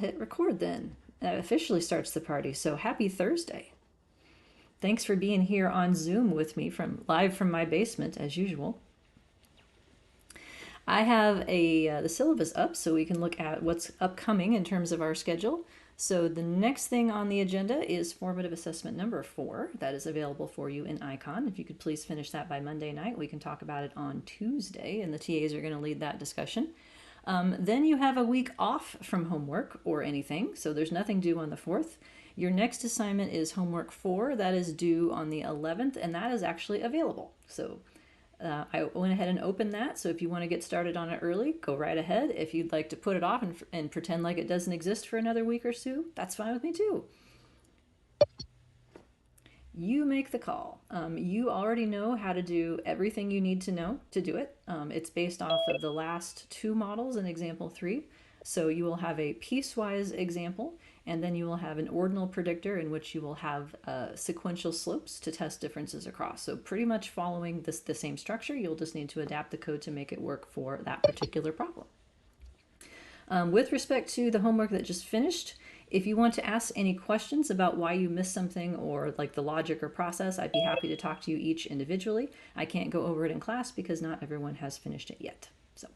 hit record then. That officially starts the party, so happy Thursday. Thanks for being here on Zoom with me live from my basement as usual. I have the syllabus up so we can look at what's upcoming in terms of our schedule. So the next thing on the agenda is formative assessment number 4. That is available for you in Icon. If you could please finish that by Monday night, we can talk about it on Tuesday, and the TAs are going to lead that discussion. Then you have a week off from homework or anything, so there's nothing due on the 4th. Your next assignment is homework 4. That is due on the 11th, and that is actually available. So I went ahead and opened that, so if you want to get started on it early, go right ahead. If you'd like to put it off and pretend like it doesn't exist for another week or two, that's fine with me too. You make the call. You already know how to do everything you need to know to do it. It's based off of the last 2 models in example 3. So you will have a piecewise example, and then you will have an ordinal predictor in which you will have sequential slopes to test differences across. So pretty much following the same structure, you'll just need to adapt the code to make it work for that particular problem. With respect to the homework that just finished, if you want to ask any questions about why you missed something or like the logic or process, I'd be happy to talk to you each individually. I can't go over it in class because not everyone has finished it yet. So,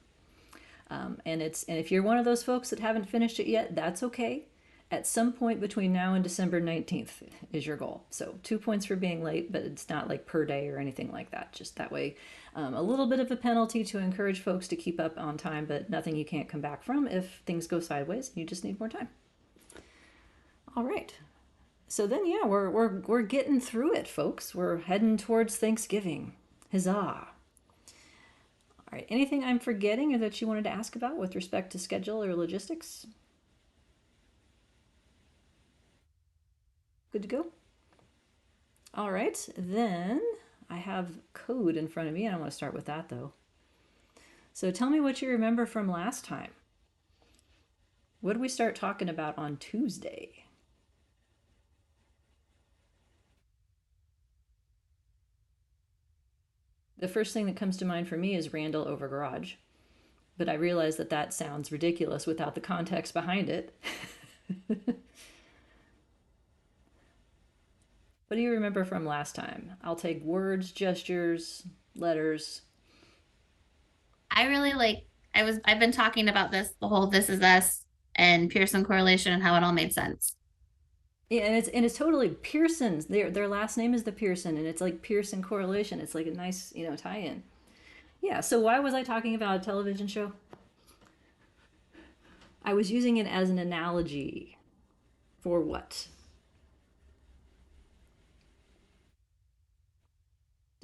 and if you're one of those folks that haven't finished it yet, that's okay. At some point between now and December 19th is your goal. So 2 points for being late, but it's not like per day or anything like that. Just that way, a little bit of a penalty to encourage folks to keep up on time, but nothing you can't come back from if things go sideways and you just need more time. All right. So then, yeah, we're getting through it, folks. We're heading towards Thanksgiving. Huzzah! All right. Anything I'm forgetting or that you wanted to ask about with respect to schedule or logistics? Good to go? All right. Then I have code in front of me, and I want to start with that though. So tell me what you remember from last time. What did we start talking about on Tuesday? The first thing that comes to mind for me is Randall over garage, but I realize that that sounds ridiculous without the context behind it. What do you remember from last time? I'll take words, gestures, letters. I really like I've been talking about the whole this is us and Pearson correlation and how it all made sense. Yeah, and it's totally Pearson's. Their last name is the Pearson, and it's like Pearson correlation. It's like a nice tie-in. Yeah. So why was I talking about a television show? I was using it as an analogy for what?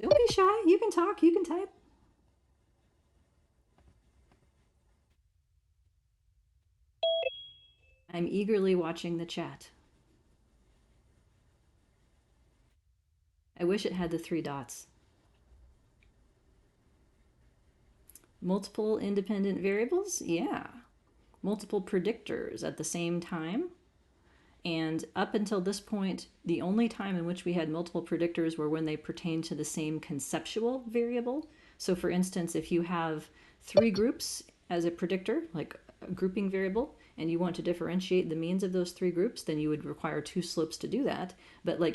Don't be shy. You can talk. You can type. I'm eagerly watching the chat. I wish it had the 3 dots. Multiple independent variables? Yeah. Multiple predictors at the same time. And up until this point, the only time in which we had multiple predictors were when they pertained to the same conceptual variable. So for instance, if you have 3 groups as a predictor, like a grouping variable, and you want to differentiate the means of those 3 groups, then you would require 2 slopes to do that. But like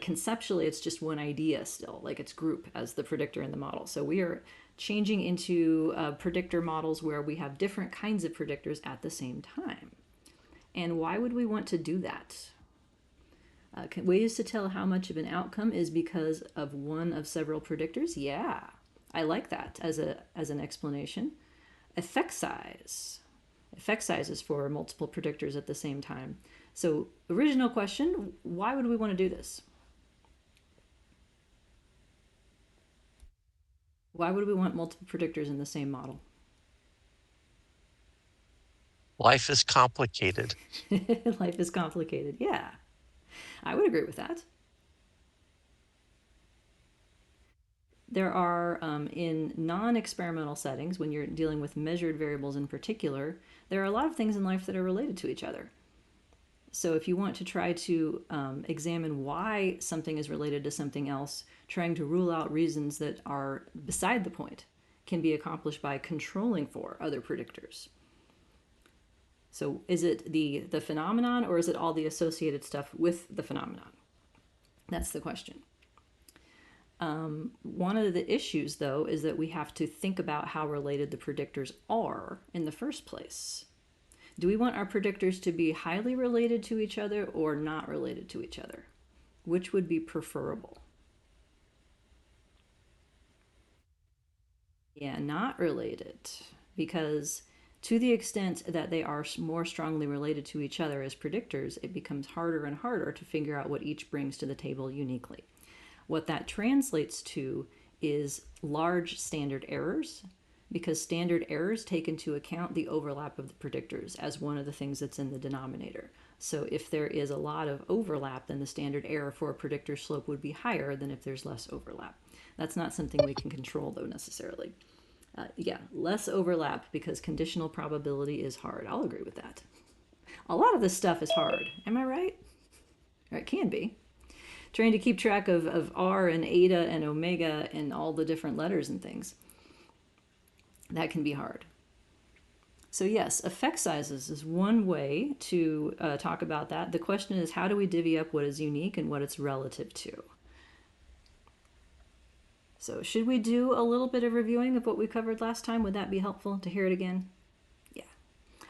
conceptually, it's just one idea still, like it's group as the predictor in the model. So we are changing into predictor models where we have different kinds of predictors at the same time. And why would we want to do that? Ways to tell how much of an outcome is because of one of several predictors? Yeah, I like that as an explanation. Effect size. Effect size is for multiple predictors at the same time. So original question, why would we want to do this? Why would we want multiple predictors in the same model? Life is complicated. Life is complicated. Yeah, I would agree with that. There are, in non-experimental settings, when you're dealing with measured variables in particular, there are a lot of things in life that are related to each other. So if you want to try to examine why something is related to something else, trying to rule out reasons that are beside the point can be accomplished by controlling for other predictors. So is it the phenomenon, or is it all the associated stuff with the phenomenon? That's the question. One of the issues, though, is that we have to think about how related the predictors are in the first place. Do we want our predictors to be highly related to each other or not related to each other? Which would be preferable? Yeah, not related, because to the extent that they are more strongly related to each other as predictors, it becomes harder and harder to figure out what each brings to the table uniquely. What that translates to is large standard errors, because standard errors take into account the overlap of the predictors as one of the things that's in the denominator. So if there is a lot of overlap, then the standard error for a predictor slope would be higher than if there's less overlap. That's not something we can control, though, necessarily. Yeah, less overlap because conditional probability is hard. I'll agree with that. A lot of this stuff is hard. Am I right? Or it can be. Trying to keep track of R and eta and omega and all the different letters and things. That can be hard. So yes, effect sizes is one way to talk about that. The question is, how do we divvy up what is unique and what it's relative to? So should we do a little bit of reviewing of what we covered last time? Would that be helpful to hear it again? Yeah.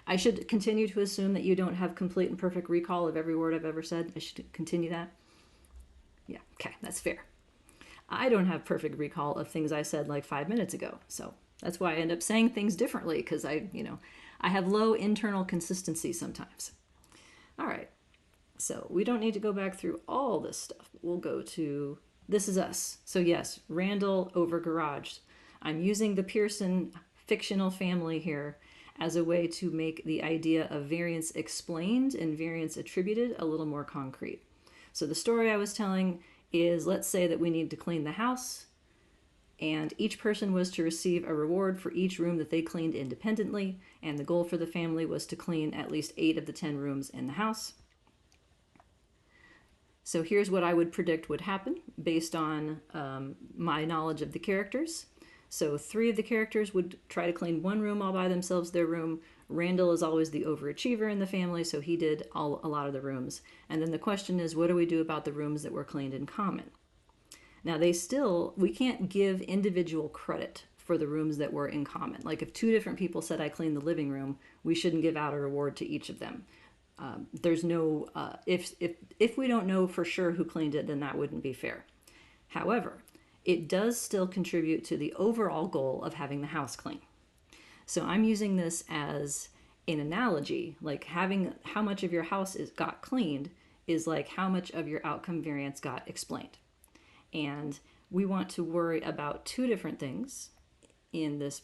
I should continue to assume that you don't have complete and perfect recall of every word I've ever said. I should continue that. Yeah, okay, that's fair. I don't have perfect recall of things I said like 5 minutes ago. So that's why I end up saying things differently, because I have low internal consistency sometimes. All right. So we don't need to go back through all this stuff. We'll go to This Is Us. So yes, Randall over Garage. I'm using the Pearson fictional family here as a way to make the idea of variance explained and variance attributed a little more concrete. So the story I was telling is, let's say that we need to clean the house, and each person was to receive a reward for each room that they cleaned independently, and the goal for the family was to clean at least 8 of the 10 rooms in the house. So here's what I would predict would happen based on my knowledge of the characters. So 3 of the characters would try to clean 1 room all by themselves, their room. Randall is always the overachiever in the family, so he did a lot of the rooms. And then the question is, what do we do about the rooms that were cleaned in common? Now we can't give individual credit for the rooms that were in common. Like if 2 different people said I cleaned the living room, we shouldn't give out a reward to each of them. There's no, if we don't know for sure who cleaned it, then that wouldn't be fair. However, it does still contribute to the overall goal of having the house clean. So I'm using this as an analogy, like having how much of your house got cleaned is like how much of your outcome variance got explained. And we want to worry about 2 different things in this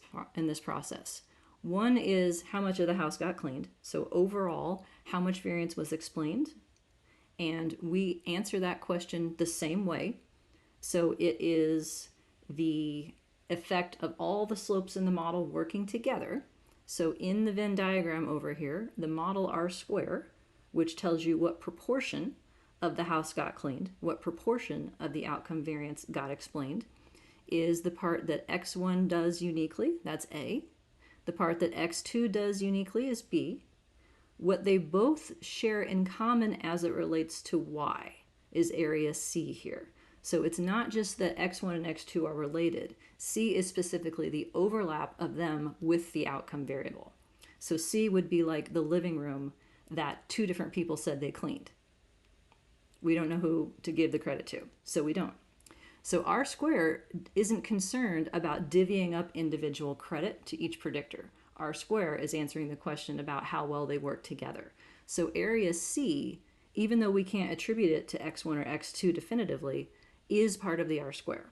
process. One is how much of the house got cleaned. So overall, how much variance was explained. And we answer that question the same way. So it is the effect of all the slopes in the model working together. So in the Venn diagram over here, the model R square, which tells you what proportion of the house got cleaned, what proportion of the outcome variance got explained, is the part that X1 does uniquely, that's A. The part that X2 does uniquely is B. What they both share in common as it relates to Y is area C here. So it's not just that X1 and X2 are related. C is specifically the overlap of them with the outcome variable. So C would be like the living room that 2 different people said they cleaned. We don't know who to give the credit to, so we don't. So R square isn't concerned about divvying up individual credit to each predictor. R square is answering the question about how well they work together. So area C, even though we can't attribute it to X1 or X2 definitively, is part of the R square.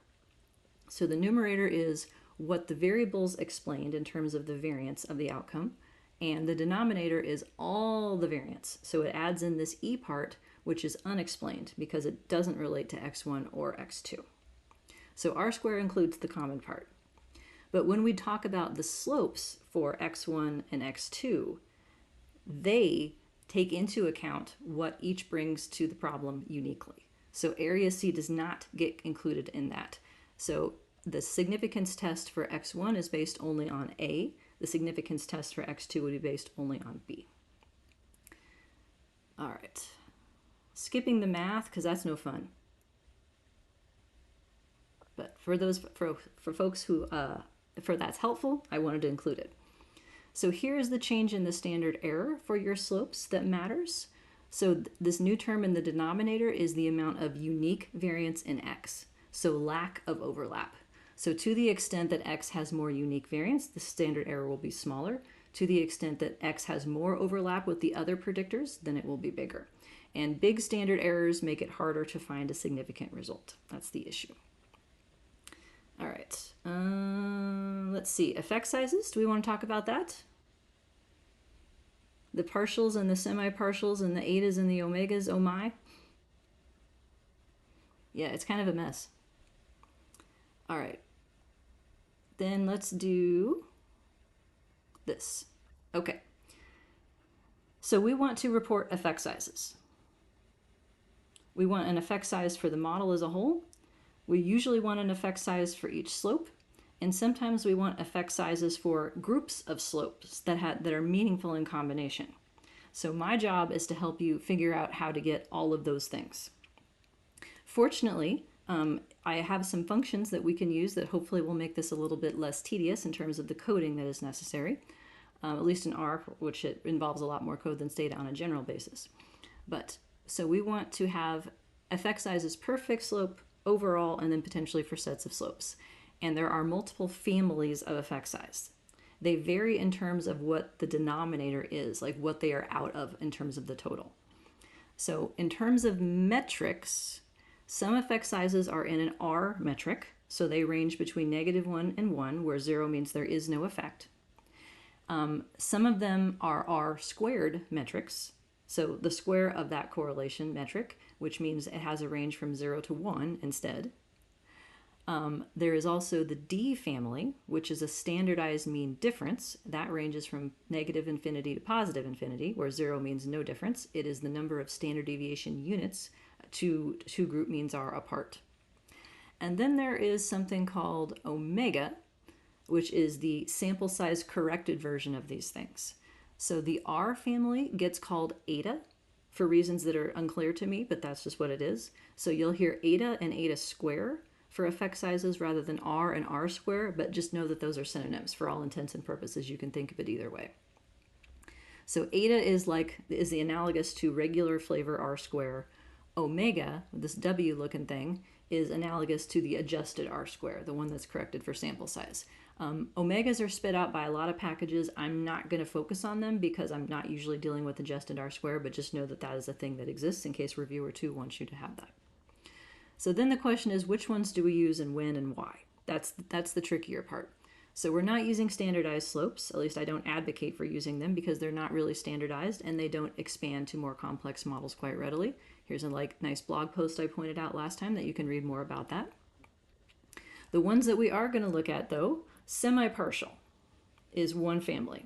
So the numerator is what the variables explained in terms of the variance of the outcome, and the denominator is all the variance. So it adds in this E part, which is unexplained because it doesn't relate to X1 or X2. So R square includes the common part. But when we talk about the slopes for X1 and X2, they take into account what each brings to the problem uniquely. So area C does not get included in that. So the significance test for X1 is based only on A. The significance test for X2 would be based only on B. All right. Skipping the math because that's no fun. But for folks who for that's helpful, I wanted to include it. So here is the change in the standard error for your slopes that matters. So this new term in the denominator is the amount of unique variance in x. So lack of overlap. So to the extent that x has more unique variance, the standard error will be smaller. To the extent that x has more overlap with the other predictors, then it will be bigger. And big standard errors make it harder to find a significant result. That's the issue. All right, let's see, effect sizes. Do we want to talk about that? The partials and the semi-partials and the etas and the omegas, oh my. Yeah, it's kind of a mess. All right, then let's do this. Okay, so we want to report effect sizes. We want an effect size for the model as a whole. We usually want an effect size for each slope, and sometimes we want effect sizes for groups of slopes that are meaningful in combination. So my job is to help you figure out how to get all of those things. Fortunately, I have some functions that we can use that hopefully will make this a little bit less tedious in terms of the coding that is necessary, at least in R, which it involves a lot more code than Stata on a general basis. But so we want to have effect sizes per fixed slope, overall, and then potentially for sets of slopes. And there are multiple families of effect size. They vary in terms of what the denominator is, like what they are out of in terms of the total. So in terms of metrics, some effect sizes are in an R metric, so they range between -1 and 1, where 0 means there is no effect. Some of them are R squared metrics, so the square of that correlation metric, which means it has a range from 0 to 1 instead. There is also the D family, which is a standardized mean difference. That ranges from -infinity to +infinity, where 0 means no difference. It is the number of standard deviation units two group means are apart. And then there is something called omega, which is the sample size corrected version of these things. So the R family gets called eta for reasons that are unclear to me, but that's just what it is. So you'll hear eta and eta square for effect sizes rather than R and R square, but just know that those are synonyms for all intents and purposes. You can think of it either way. So eta is the analogous to regular flavor R square. Omega, this W looking thing, is analogous to the adjusted R square, the one that's corrected for sample size. Omegas are spit out by a lot of packages. I'm not going to focus on them because I'm not usually dealing with adjusted R square, but just know that that is a thing that exists in case reviewer 2 wants you to have that. So then the question is, which ones do we use and when and why? That's the trickier part. So we're not using standardized slopes, at least I don't advocate for using them because they're not really standardized and they don't expand to more complex models quite readily. Here's a nice blog post I pointed out last time that you can read more about that. The ones that we are going to look at though, semi-partial is one family.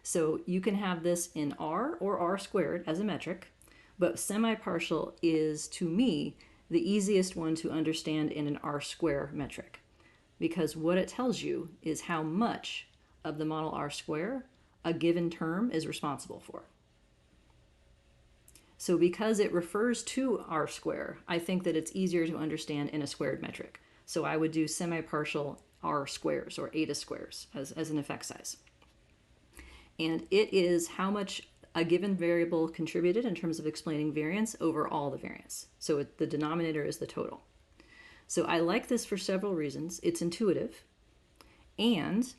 So you can have this in R or R squared as a metric, but semi-partial is, to me, the easiest one to understand in an R square metric, because what it tells you is how much of the model R square a given term is responsible for. So because it refers to R square, I think that it's easier to understand in a squared metric. So I would do semi-partial R squares or eta squares as an effect size. And it is how much a given variable contributed in terms of explaining variance over all the variance. So the denominator is the total. So I like this for several reasons. It's intuitive, and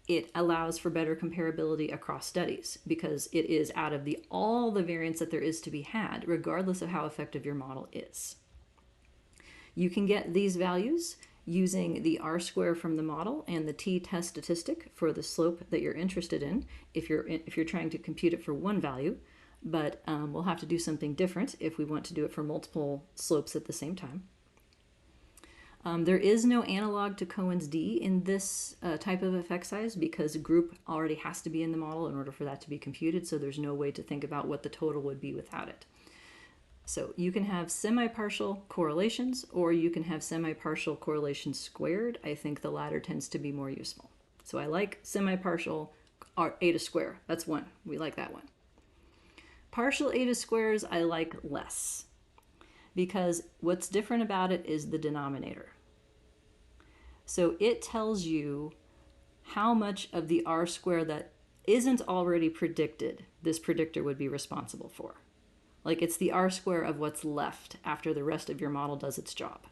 it allows for better comparability across studies because it is out of all the variance that there is to be had, regardless of how effective your model is. You can get these values using the R square from the model and the t-test statistic for the slope that you're interested in if you're trying to compute it for one value, but we'll have to do something different if we want to do it for multiple slopes at the same time. There is no analog to Cohen's d in this type of effect size because group already has to be in the model in order for that to be computed, so there's no way to think about what the total would be without it. So you can have semi-partial correlations or you can have semi-partial correlations squared. I think the latter tends to be more useful. So I like semi-partial eta square. That's one. We like that one. Partial eta squares I like less because what's different about it is the denominator. So it tells you how much of the r square that isn't already predicted this predictor would be responsible for. Like it's the r square of what's left after the rest of your model does its job.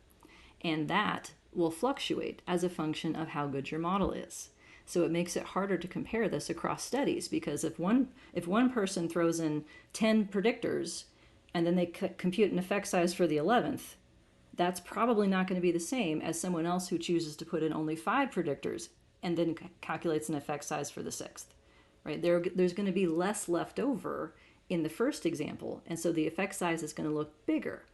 And that will fluctuate as a function of how good your model is. So it makes it harder to compare this across studies because if one person throws in 10 predictors and then they compute an effect size for the 11th, that's probably not going to be the same as someone else who chooses to put in only 5 predictors and then calculates an effect size for the 6th. Right? There's going to be less left over in the first example, and so the effect size is going to look bigger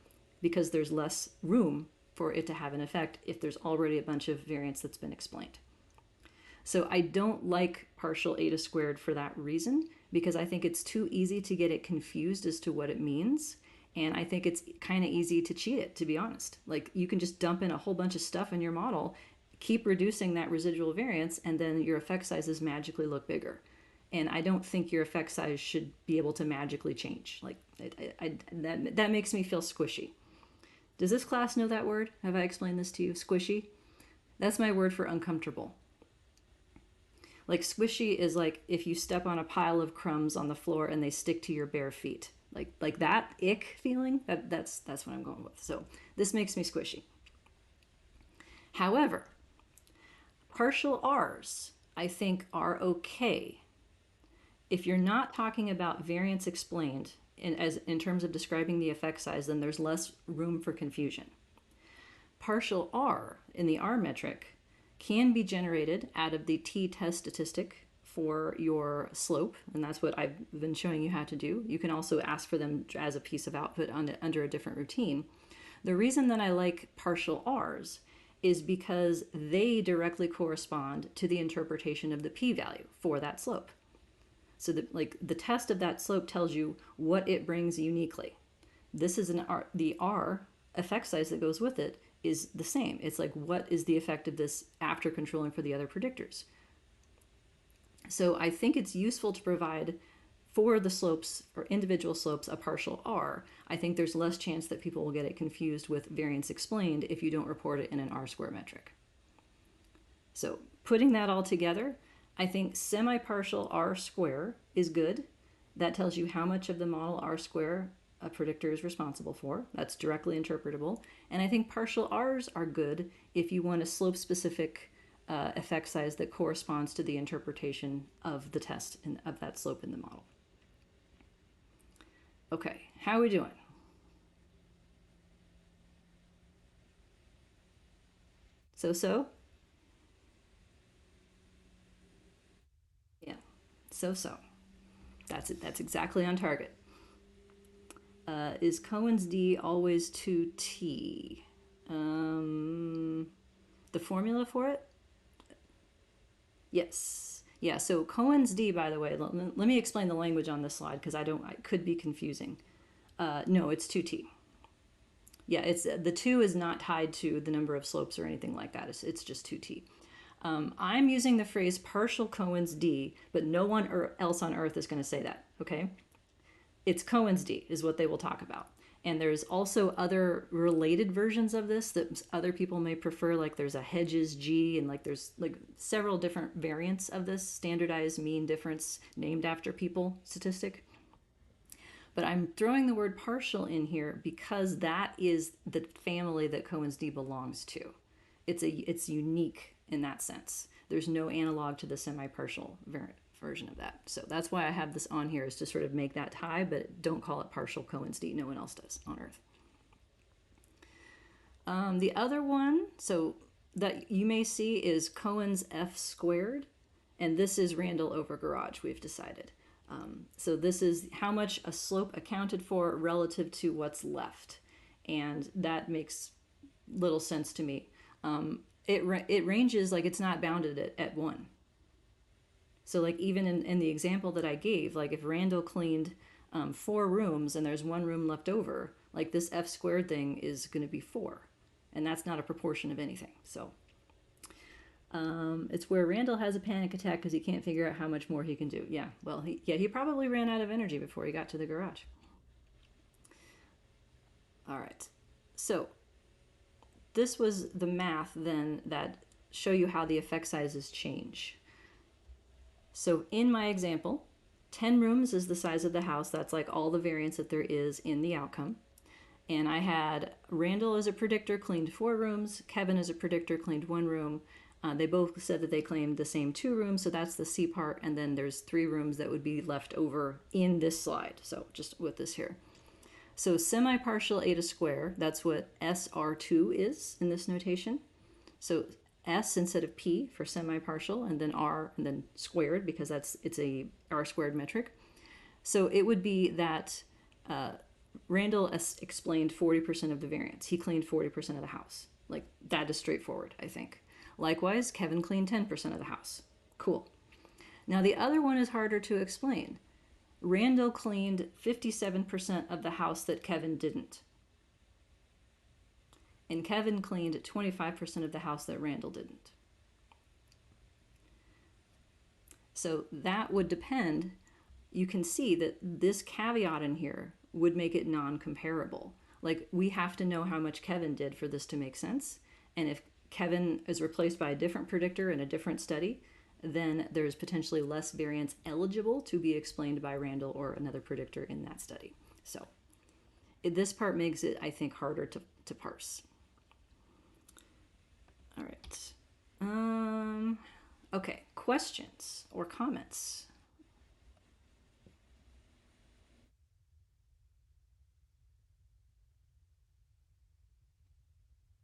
because there's less room for it to have an effect if there's already a bunch of variance that's been explained. So I don't like partial eta squared for that reason, because I think it's too easy to get it confused as to what it means. And I think it's kind of easy to cheat it, to be honest. Like you can just dump in a whole bunch of stuff in your model, keep reducing that residual variance, and then your effect sizes magically look bigger. And I don't think your effect size should be able to magically change. Like that makes me feel squishy. Does this class know that word? Have I explained this to you? Squishy? That's my word for uncomfortable. Like squishy is like if you step on a pile of crumbs on the floor and they stick to your bare feet. Like that ick feeling, that's what I'm going with. So this makes me squishy. However, partial R's I think are okay. If you're not talking about variance explained in terms of describing the effect size, then there's less room for confusion. Partial R in the R metric can be generated out of the t-test statistic for your slope, and that's what I've been showing you how to do. You can also ask for them as a piece of output under a different routine. The reason that I like partial R's is because they directly correspond to the interpretation of the p-value for that slope. So the test of that slope tells you what it brings uniquely. This is the R effect size that goes with it is the same. It's like, what is the effect of this after controlling for the other predictors? So I think it's useful to provide for the slopes or individual slopes a partial R. I think there's less chance that people will get it confused with variance explained if you don't report it in an R square metric. So putting that all together, I think semi-partial R square is good. That tells you how much of the model R square a predictor is responsible for. That's directly interpretable. And I think partial R's are good if you want a slope-specific effect size that corresponds to the interpretation of the test of that slope in the model. Okay, how are we doing? So? Yeah, so. That's it. That's exactly on target. Is Cohen's d always 2t? The formula for it? Yes. Yeah, so Cohen's d, by the way, let me explain the language on this slide because I could be confusing. No, it's 2t. Yeah, it's the 2 is not tied to the number of slopes or anything like that. It's just 2t. I'm using the phrase partial Cohen's d, but no one else on Earth is going to say that, okay? It's Cohen's d is what they will talk about. And there's also other related versions of this that other people may prefer, like there's a Hedges G, and like there's like several different variants of this standardized mean difference named after people statistic. But I'm throwing the word partial in here because that is the family that Cohen's d belongs to. It's unique in that sense. There's no analog to the semi-partial version of that. So that's why I have this on here, is to sort of make that tie, but don't call it partial Cohen's d. No one else does on Earth. The other one, so that you may see, is Cohen's f squared, and this is Randall over Garage, we've decided. So this is how much a slope accounted for relative to what's left, and that makes little sense to me. It ranges, like it's not bounded at 1. So like even in the example that I gave, like if Randall cleaned 4 rooms and there's 1 room left over, like this f squared thing is going to be 4. And that's not a proportion of anything. So It's where Randall has a panic attack because he can't figure out how much more he can do. Yeah, well, he probably ran out of energy before he got to the garage. All right, so this was the math then that show you how the effect sizes change. So in my example, 10 rooms is the size of the house. That's like all the variance that there is in the outcome. And I had Randall as a predictor claimed 4 rooms, Kevin as a predictor claimed 1 room. They both said that they claimed the same 2 rooms, so that's the C part, and then there's 3 rooms that would be left over in this slide. So just with this here. So semi-partial eta square, that's what SR2 is in this notation. So S instead of P for semi-partial, and then R, and then squared, because it's a R squared metric. So it would be that Randall explained 40% of the variance. He cleaned 40% of the house. Like, that is straightforward, I think. Likewise, Kevin cleaned 10% of the house. Cool. Now the other one is harder to explain. Randall cleaned 57% of the house that Kevin didn't. And Kevin cleaned 25% of the house that Randall didn't. So that would depend. You can see that this caveat in here would make it non-comparable. Like, we have to know how much Kevin did for this to make sense. And if Kevin is replaced by a different predictor in a different study, then there's potentially less variance eligible to be explained by Randall or another predictor in that study. So this part makes it, I think, harder to parse. All right. Okay, questions or comments?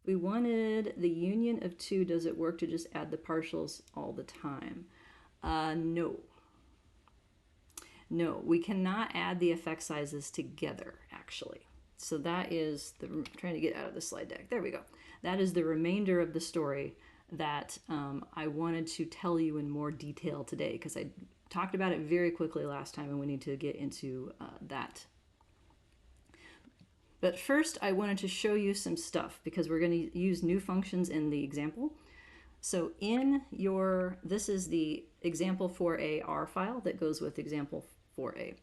We wanted the union of 2. Does it work to just add the partials all the time? No. No, we cannot add the effect sizes together, actually. So that is I'm trying to get out of the slide deck. There we go. That is the remainder of the story that I wanted to tell you in more detail today, because I talked about it very quickly last time, and we need to get into that. But first, I wanted to show you some stuff, because we're going to use new functions in the example. So this is the example 4a R file that goes with example 4a.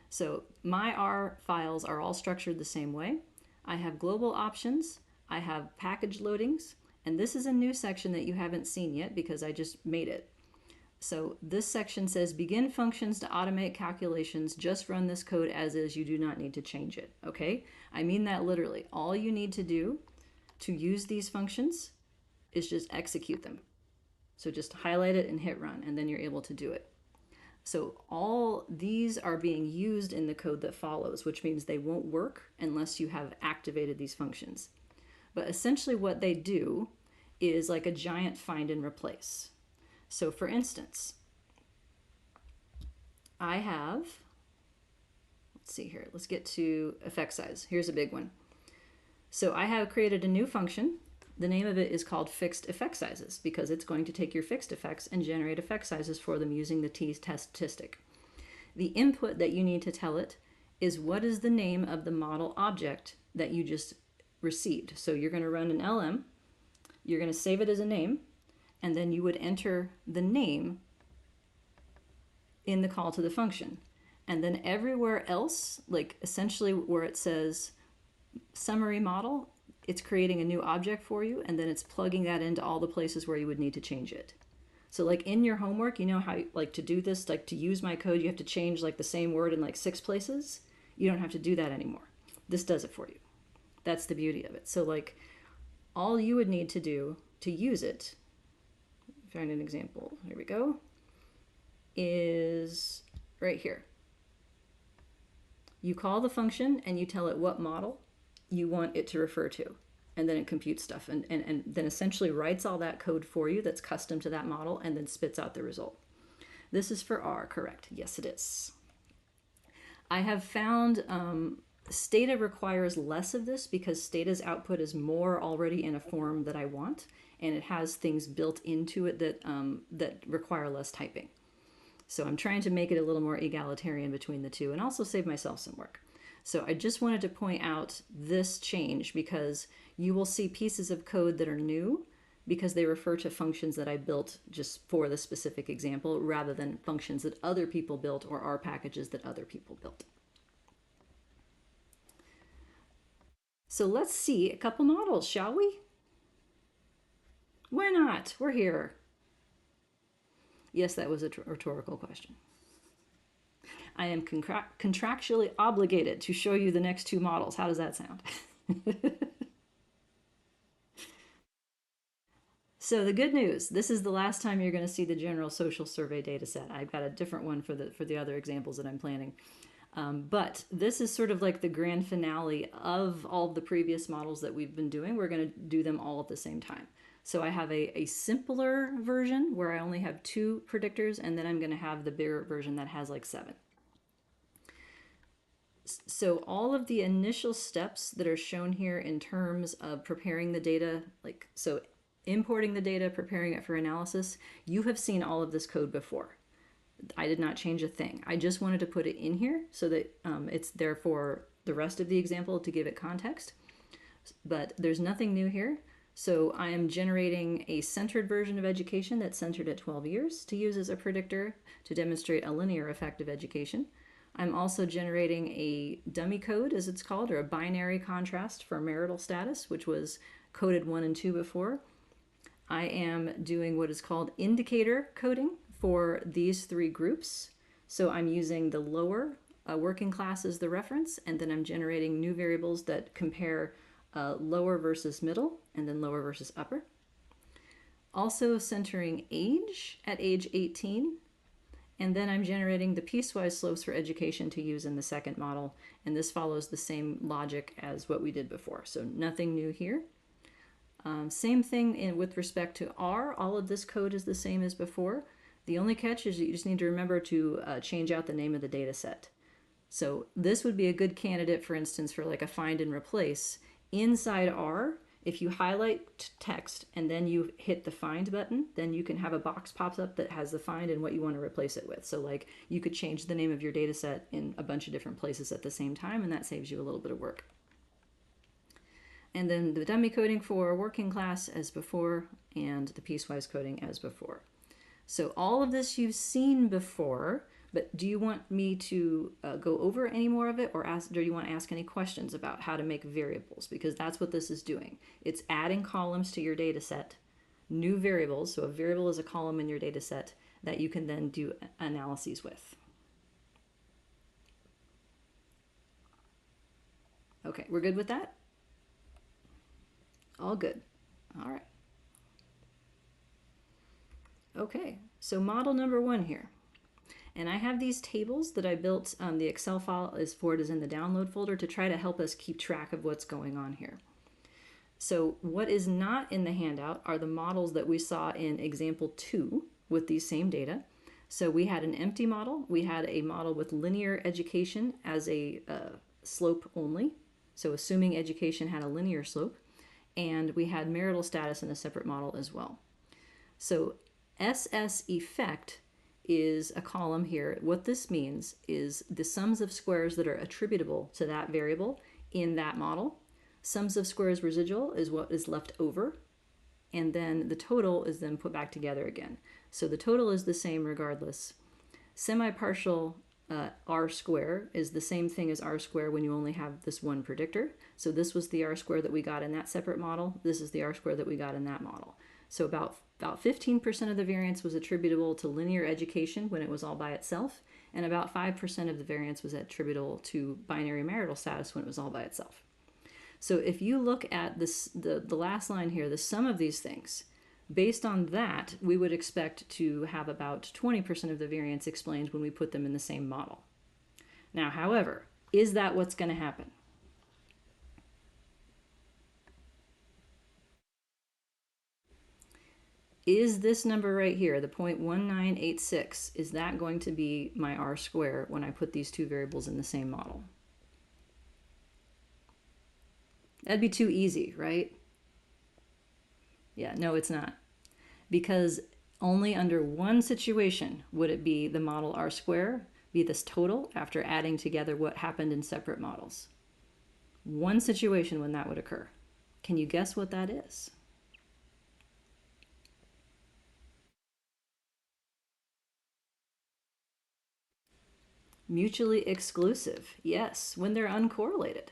So my R files are all structured the same way. I have global options, I have package loadings, and this is a new section that you haven't seen yet because I just made it. So this section says begin functions to automate calculations. Just run this code as is. You do not need to change it. Okay? I mean that literally. All you need to do to use these functions is just execute them. So just highlight it and hit run, and then you're able to do it. So all these are being used in the code that follows, which means they won't work unless you have activated these functions. But essentially what they do is like a giant find and replace. So for instance, I have, let's see here, let's get to effect size. Here's a big one. So I have created a new function. The name of it is called fixed effect sizes, because it's going to take your fixed effects and generate effect sizes for them using the t-test statistic. The input that you need to tell it is what is the name of the model object that you just received. So you're going to run an LM, you're going to save it as a name, and then you would enter the name in the call to the function. And then everywhere else, like essentially where it says summary model, it's creating a new object for you, and then it's plugging that into all the places where you would need to change it. So like in your homework, you know how like to do this, like to use my code, you have to change like the same word in like 6 places. You don't have to do that anymore. This does it for you. That's the beauty of it. So like all you would need to do to use it, find an example, here we go, is right here. You call the function and you tell it what model you want it to refer to, and then it computes stuff and then essentially writes all that code for you that's custom to that model and then spits out the result. This is for R, correct? Yes, it is. I have found Stata requires less of this because Stata's output is more already in a form that I want, and it has things built into it that require less typing. So I'm trying to make it a little more egalitarian between the two and also save myself some work. So I just wanted to point out this change because you will see pieces of code that are new because they refer to functions that I built just for the specific example rather than functions that other people built or R packages that other people built. So let's see a couple models, shall we? Why not? We're here. Yes, that was a rhetorical question. I am contractually obligated to show you the next two models. How does that sound? So the good news, this is the last time you're going to see the general social survey data set. I've got a different one for the other examples that I'm planning. But this is sort of like the grand finale of all the previous models that we've been doing. We're going to do them all at the same time. So I have a simpler version where I only have 2 predictors, and then I'm going to have the bigger version that has like 7. So all of the initial steps that are shown here in terms of preparing the data, like so importing the data, preparing it for analysis, you have seen all of this code before. I did not change a thing. I just wanted to put it in here so that it's there for the rest of the example to give it context. But there's nothing new here. So I am generating a centered version of education that's centered at 12 years to use as a predictor to demonstrate a linear effect of education. I'm also generating a dummy code, as it's called, or a binary contrast for marital status, which was coded 1 and 2 before. I am doing what is called indicator coding for these 3 groups. So I'm using the lower working class as the reference, and then I'm generating new variables that compare lower versus middle, and then lower versus upper. Also centering age at age 18. And then I'm generating the piecewise slopes for education to use in the second model. And this follows the same logic as what we did before. So nothing new here. Same thing with respect to R. All of this code is the same as before. The only catch is that you just need to remember to change out the name of the data set. So this would be a good candidate, for instance, for like a find and replace. Inside R, if you highlight text and then you hit the find button, then you can have a box pops up that has the find and what you want to replace it with. So like you could change the name of your data set in a bunch of different places at the same time, and that saves you a little bit of work. And then the dummy coding for working class as before, and the piecewise coding as before. So all of this you've seen before, but do you want me to go over any more of it, or do you want to ask any questions about how to make variables? Because that's what this is doing. It's adding columns to your data set, new variables. So a variable is a column in your data set that you can then do analyses with. Okay, we're good with that? All good. All right. Okay, so model number 1 here. And I have these tables that I built. The Excel file is in the download folder to try to help us keep track of what's going on here. So what is not in the handout are the models that we saw in example 2 with these same data. So we had an empty model. We had a model with linear education as a slope only. So assuming education had a linear slope. And we had marital status in a separate model as well. So SS effect is a column here. What this means is the sums of squares that are attributable to that variable in that model. Sums of squares residual is what is left over. And then the total is then put back together again. So the total is the same regardless. Semi-partial R square is the same thing as R square when you only have this one predictor. So this was the R square that we got in that separate model. This is the R square that we got in that model. So about 15% of the variance was attributable to linear education when it was all by itself, and about 5% of the variance was attributable to binary marital status when it was all by itself. So if you look at this, the last line here, the sum of these things, based on that, we would expect to have about 20% of the variance explained when we put them in the same model. Now, however, is that what's going to happen? Is this number right here, the 0.1986, is that going to be my R square when I put these 2 variables in the same model? That'd be too easy, right? Yeah, no, it's not. Because only under one situation would it be the model R square, be this total after adding together what happened in separate models. One situation when that would occur. Can you guess what that is? Mutually exclusive, yes, when they're uncorrelated.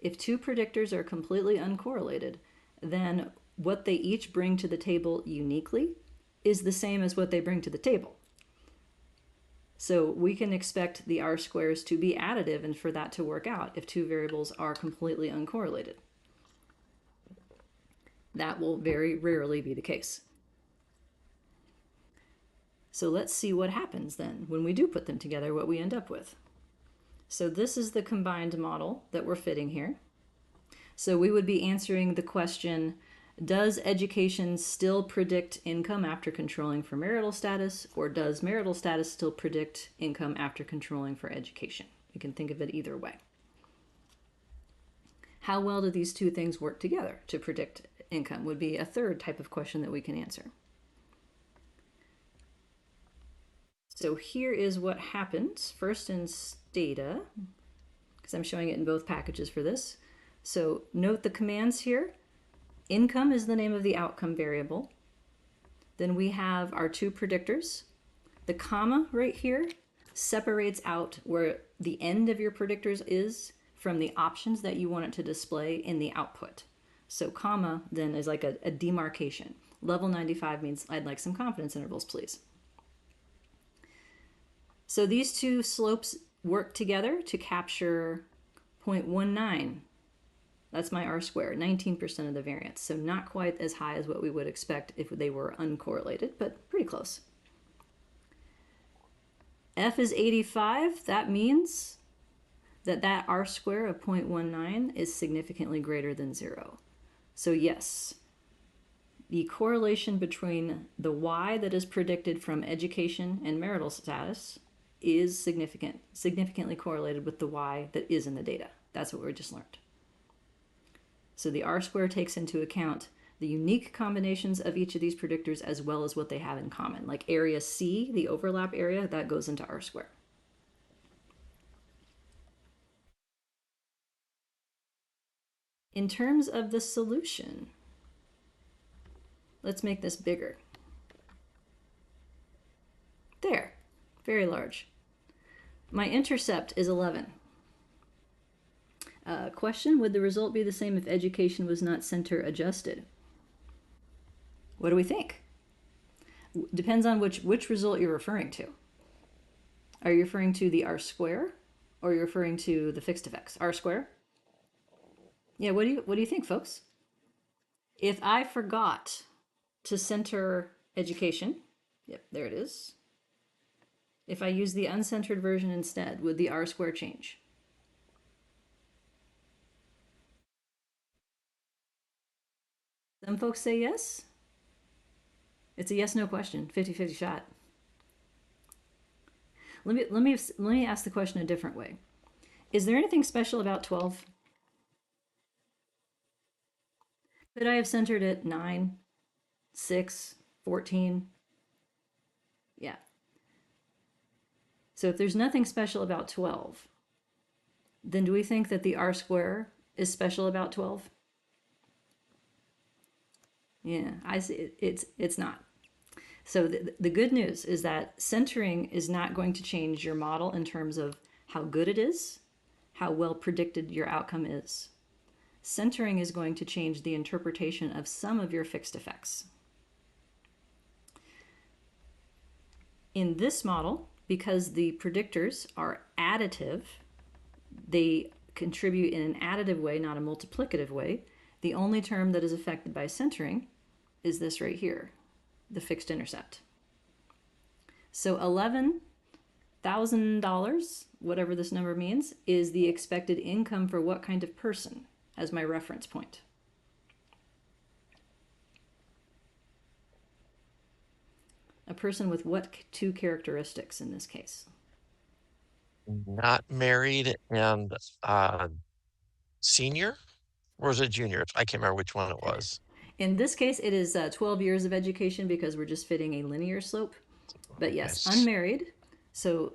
If two predictors are completely uncorrelated, then what they each bring to the table uniquely is the same as what they bring to the table. So we can expect the R squares to be additive and for that to work out if two variables are completely uncorrelated. That will very rarely be the case. So let's see what happens then when we do put them together, what we end up with. So this is the combined model that we're fitting here. So we would be answering the question, does education still predict income after controlling for marital status, or does marital status still predict income after controlling for education? You can think of it either way. How well do these two things work together to predict income would be a third type of question that we can answer. So here is what happens first in Stata, because I'm showing it in both packages for this. So note the commands here. Income is the name of the outcome variable. Then we have our two predictors. The comma right here separates out where the end of your predictors is from the options that you want it to display in the output. So comma then is like a demarcation. Level 95 means I'd like some confidence intervals, please. So these two slopes work together to capture 0.19. That's my R square, 19% of the variance. So not quite as high as what we would expect if they were uncorrelated, but pretty close. F is 85. That means that R square of 0.19 is significantly greater than 0. So yes, the correlation between the Y that is predicted from education and marital status is significantly correlated with the Y that is in the data. That's what we just learned. So the R square takes into account the unique combinations of each of these predictors as well as what they have in common. Like area C, the overlap area, that goes into R square. In terms of the solution, let's make this bigger. There, very large. My intercept is 11. Question, would the result be the same if education was not center adjusted? What do we think? Depends on which result you're referring to. Are you referring to the R square or are you referring to the fixed effects? R square? Yeah, what do you think, folks? If I forgot to center education, yep, there it is. If I use the uncentered version instead, would the R square change? Some folks say yes. It's a yes/no question, 50-50 shot. Let me ask the question a different way. Is there anything special about 12? Could I have centered it 9, 6, 14? Yeah. So if there's nothing special about 12, then do we think that the R square is special about 12? Yeah, I see. It's not. So the good news is that centering is not going to change your model in terms of how good it is, how well predicted your outcome is. Centering is going to change the interpretation of some of your fixed effects. In this model, because the predictors are additive, they contribute in an additive way, not a multiplicative way. The only term that is affected by centering is this right here, the fixed intercept. So $11,000, whatever this number means, is the expected income for what kind of person as my reference point? A person with what two characteristics in this case? Not married and senior, or was it junior? I can't remember which one it was. In this case, it is 12 years of education because we're just fitting a linear slope. But yes, unmarried. So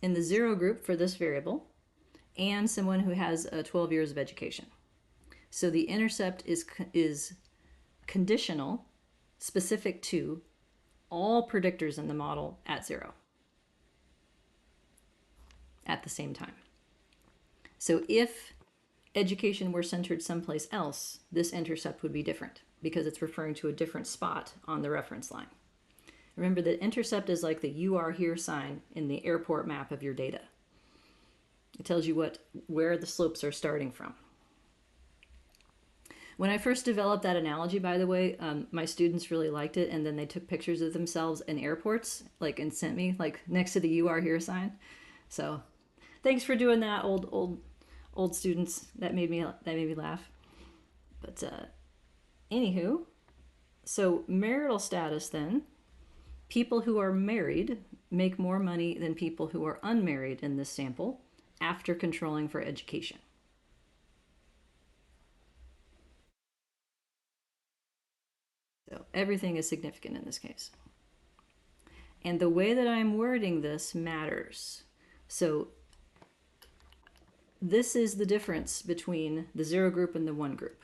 in the 0 group for this variable, and someone who has 12 years of education. So the intercept is conditional, specific to all predictors in the model at 0. at the same time. So if education were centered someplace else, this intercept would be different because it's referring to a different spot on the reference line. Remember that intercept is like the "you are here" sign in the airport map of your data. It tells you where the slopes are starting from. When I first developed that analogy, by the way, my students really liked it, and then they took pictures of themselves in airports, and sent me next to the "you are here" sign. So, thanks for doing that, old students. That made me laugh. But anywho, so marital status then. People who are married make more money than people who are unmarried in this sample after controlling for education. So everything is significant in this case. And the way that I'm wording this matters. So this is the difference between the 0 group and the 1 group.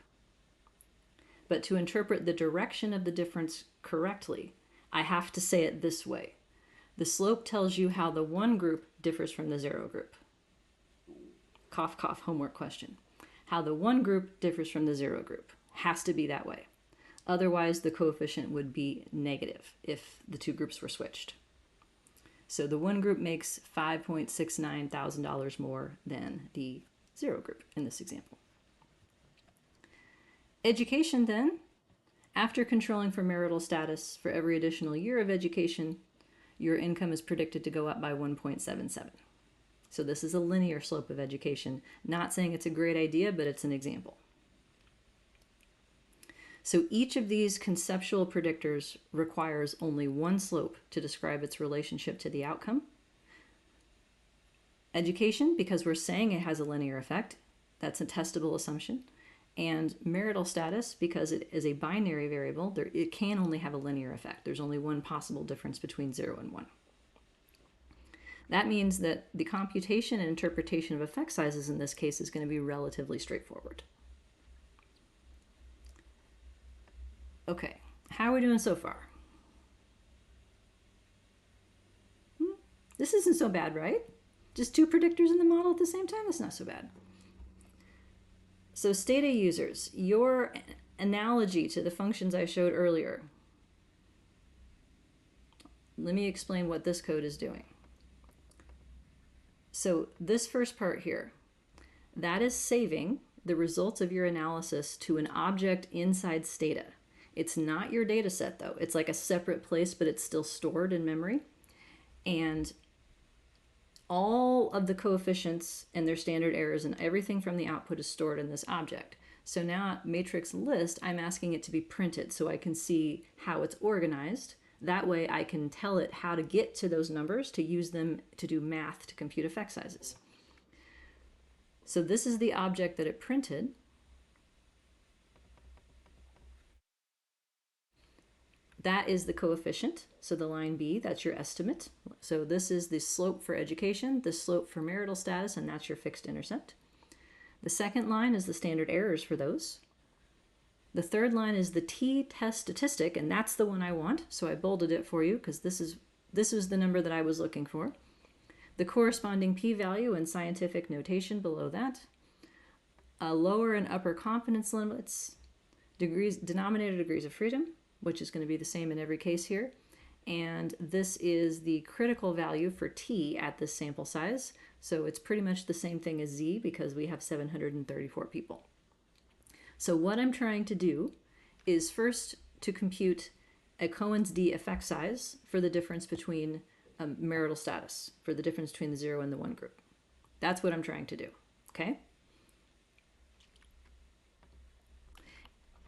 But to interpret the direction of the difference correctly, I have to say it this way. The slope tells you how the 1 group differs from the 0 group. Cough, cough, homework question. How the 1 group differs from the 0 group. Has to be that way. Otherwise, the coefficient would be negative if the 2 groups were switched. So the 1 group makes $5.69 thousand more than the 0 group in this example. Education then, after controlling for marital status for every additional year of education, your income is predicted to go up by 1.77. So this is a linear slope of education. Not saying it's a great idea, but it's an example. So each of these conceptual predictors requires only one slope to describe its relationship to the outcome. Education, because we're saying it has a linear effect, that's a testable assumption. And marital status, because it is a binary variable, it can only have a linear effect. There's only one possible difference between 0 and 1. That means that the computation and interpretation of effect sizes in this case is going to be relatively straightforward. Okay, how are we doing so far? This isn't so bad, right? Just 2 predictors in the model at the same time? That's not so bad. So Stata users, your analogy to the functions I showed earlier. Let me explain what this code is doing. So this first part here, that is saving the results of your analysis to an object inside Stata. It's not your data set though. It's like a separate place, but it's still stored in memory. And all of the coefficients and their standard errors and everything from the output is stored in this object. So now matrix list, I'm asking it to be printed so I can see how it's organized. That way I can tell it how to get to those numbers to use them to do math to compute effect sizes. So this is the object that it printed. That is the coefficient. So the line B, that's your estimate. So this is the slope for education, the slope for marital status, and that's your fixed intercept. The second line is the standard errors for those. The third line is the t-test statistic, and that's the one I want. So I bolded it for you because this is the number that I was looking for. The corresponding p-value and scientific notation below that. Lower and upper confidence limits, denominator degrees of freedom, which is going to be the same in every case here. And this is the critical value for t at this sample size. So it's pretty much the same thing as z because we have 734 people. So what I'm trying to do is first to compute a Cohen's d effect size for the difference between marital status, for the difference between the 0 and the 1 group. That's what I'm trying to do, okay?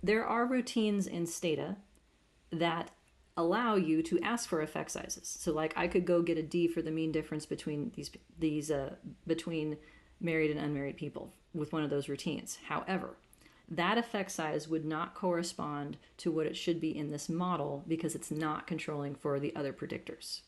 There are routines in Stata that allow you to ask for effect sizes. So like I could go get a D for the mean difference between between married and unmarried people with one of those routines. However, that effect size would not correspond to what it should be in this model because it's not controlling for the other predictors.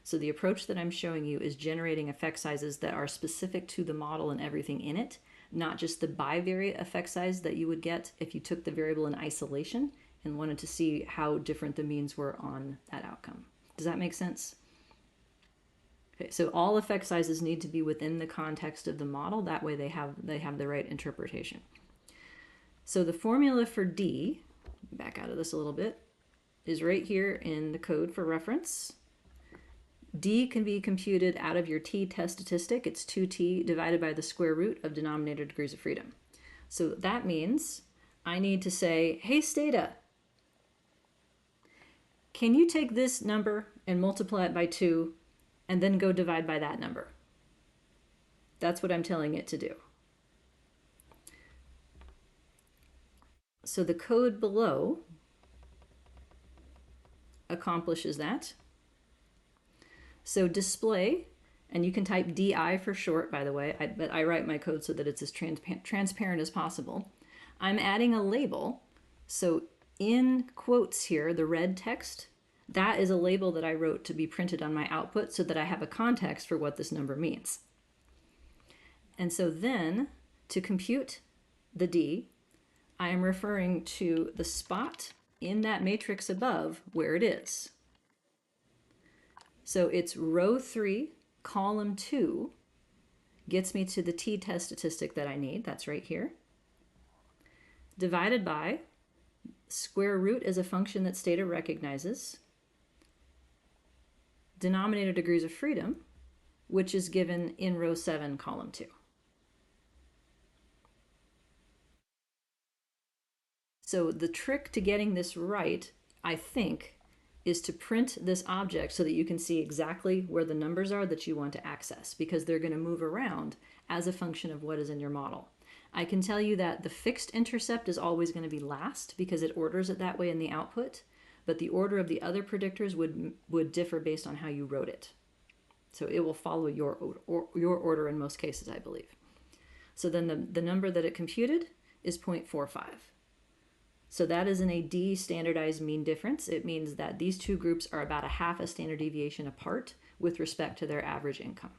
So the approach that I'm showing you is generating effect sizes that are specific to the model and everything in it, not just the bivariate effect size that you would get if you took the variable in isolation and wanted to see how different the means were on that outcome. Does that make sense? Okay, so all effect sizes need to be within the context of the model. That way they have the right interpretation. So the formula for D, back out of this a little bit, is right here in the code for reference. D can be computed out of your t-test statistic. It's 2t divided by the square root of denominator degrees of freedom. So that means I need to say, hey, Stata, can you take this number and multiply it by 2 and then go divide by that number? That's what I'm telling it to do. So the code below accomplishes that. So display, and you can type DI for short, by the way, but I write my code so that it's as transparent as possible. I'm adding a label. So in quotes here, the red text, that is a label that I wrote to be printed on my output so that I have a context for what this number means. And so then to compute the D, I am referring to the spot in that matrix above where it is. So it's row 3, column 2, gets me to the t-test statistic that I need. That's right here. Divided by square root is a function that Stata recognizes. Denominator degrees of freedom, which is given in row 7, column 2. So the trick to getting this right, I think, is to print this object so that you can see exactly where the numbers are that you want to access, because they're going to move around as a function of what is in your model. I can tell you that the fixed intercept is always going to be last because it orders it that way in the output, but the order of the other predictors would differ based on how you wrote it. So it will follow your order in most cases, I believe. So then the number that it computed is 0.45. So that is in a D standardized mean difference. It means that these two groups are about a half a standard deviation apart with respect to their average income.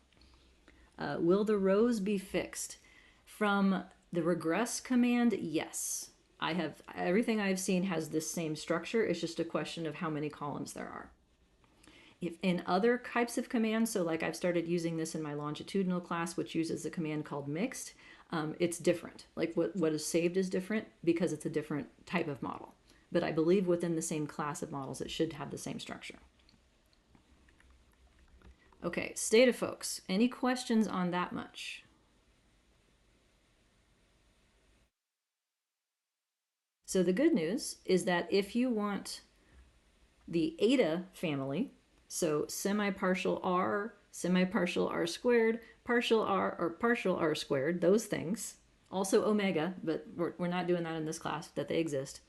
Will the rows be fixed? From the regress command, yes. Everything I've seen has this same structure. It's just a question of how many columns there are. If in other types of commands, so like I've started using this in my longitudinal class, which uses a command called mixed, it's different. Like what is saved is different because it's a different type of model. But I believe within the same class of models, it should have the same structure. Okay, Stata folks, any questions on that much? So the good news is that if you want the eta family, so semi-partial R, semi-partial R squared, partial R, or partial R squared, those things, also omega, but we're not doing that in this class, that they exist.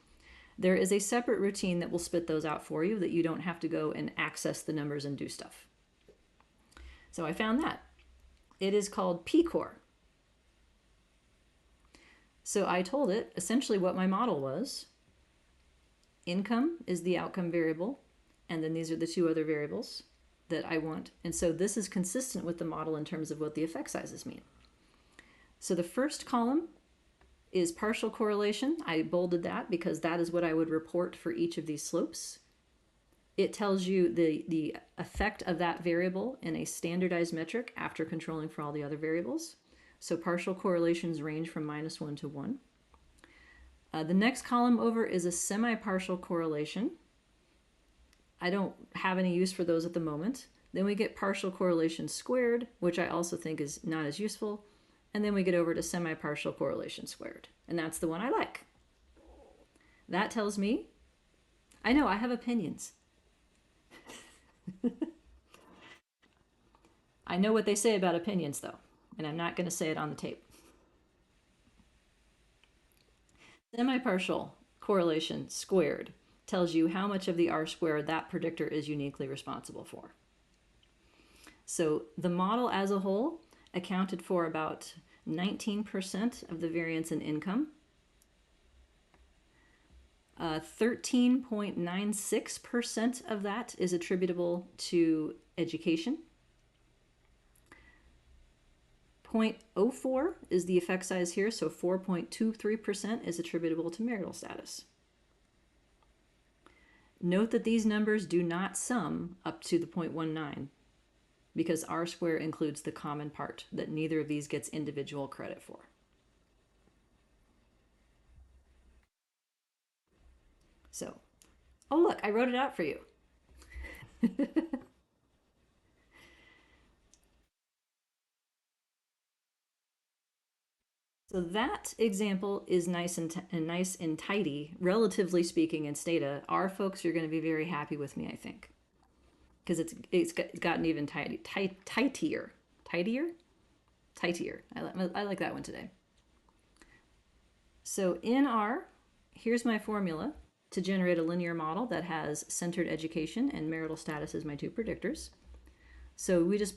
There is a separate routine that will spit those out for you that you don't have to go and access the numbers and do stuff. So I found that. It is called P-core. So I told it essentially what my model was. Income is the outcome variable, and then these are the two other variables that I want. And so this is consistent with the model in terms of what the effect sizes mean. So the first column is partial correlation. I bolded that because that is what I would report for each of these slopes. It tells you the effect of that variable in a standardized metric after controlling for all the other variables. So partial correlations range from -1 to 1. The next column over is a semi-partial correlation. I don't have any use for those at the moment. Then we get partial correlation squared, which I also think is not as useful. And then we get over to semi-partial correlation squared. And that's the one I like. That tells me, I know I have opinions. I know what they say about opinions though, and I'm not going to say it on the tape. Semi-partial correlation squared tells you how much of the R squared that predictor is uniquely responsible for. So the model as a whole accounted for about 19% of the variance in income. 13.96% of that is attributable to education. 0.04 is the effect size here, so 4.23% is attributable to marital status. Note that these numbers do not sum up to the 0.19. because R square includes the common part that neither of these gets individual credit for. So, oh look, I wrote it out for you. So that example is nice and tidy, relatively speaking, in Stata. Our folks are going to be very happy with me, I think, because it's gotten even tighter. I like that one today. So in R, here's my formula to generate a linear model that has centered education and marital status as my two predictors. So we just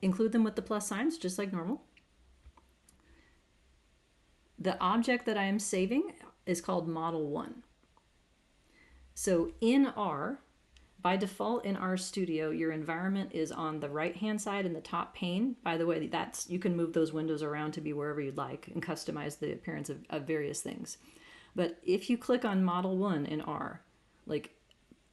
include them with the plus signs, just like normal. The object that I am saving is called model 1. So in R, by default in RStudio, your environment is on the right-hand side in the top pane. By the way, you can move those windows around to be wherever you'd like and customize the appearance of various things. But if you click on model 1 in R, like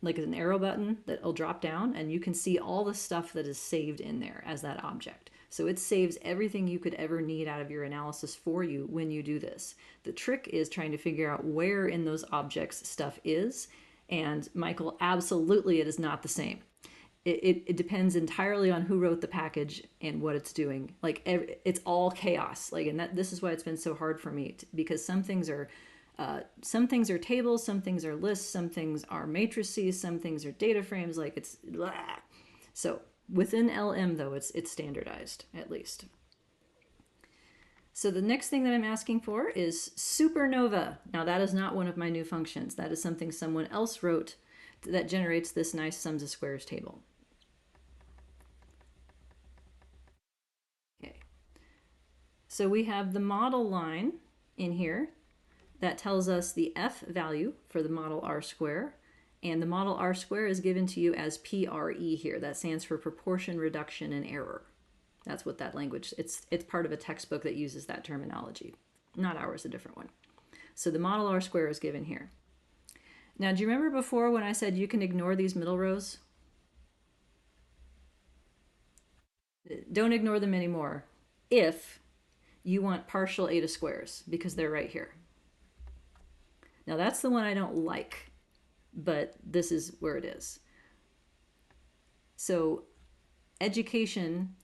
an arrow button that'll drop down, and you can see all the stuff that is saved in there as that object. So it saves everything you could ever need out of your analysis for you when you do this. The trick is trying to figure out where in those objects stuff is. And Michael, absolutely it is not the same. It depends entirely on who wrote the package and what it's doing. Like it's all chaos. Like, and this is why it's been so hard for me because some things are tables, some things are lists, some things are matrices, some things are data frames. Like it's blah. So within LM though, it's standardized at least. So the next thing that I'm asking for is supernova. Now that is not one of my new functions. That is something someone else wrote that generates this nice sums of squares table. Okay. So we have the model line in here that tells us the F value for the model R square. And the model R square is given to you as PRE here. That stands for proportion, reduction, and error. That's what that language, it's part of a textbook that uses that terminology. Not ours, a different one. So the model R square is given here. Now, do you remember before when I said you can ignore these middle rows? Don't ignore them anymore if you want partial eta squares, because they're right here. Now that's the one I don't like, but this is where it is. So education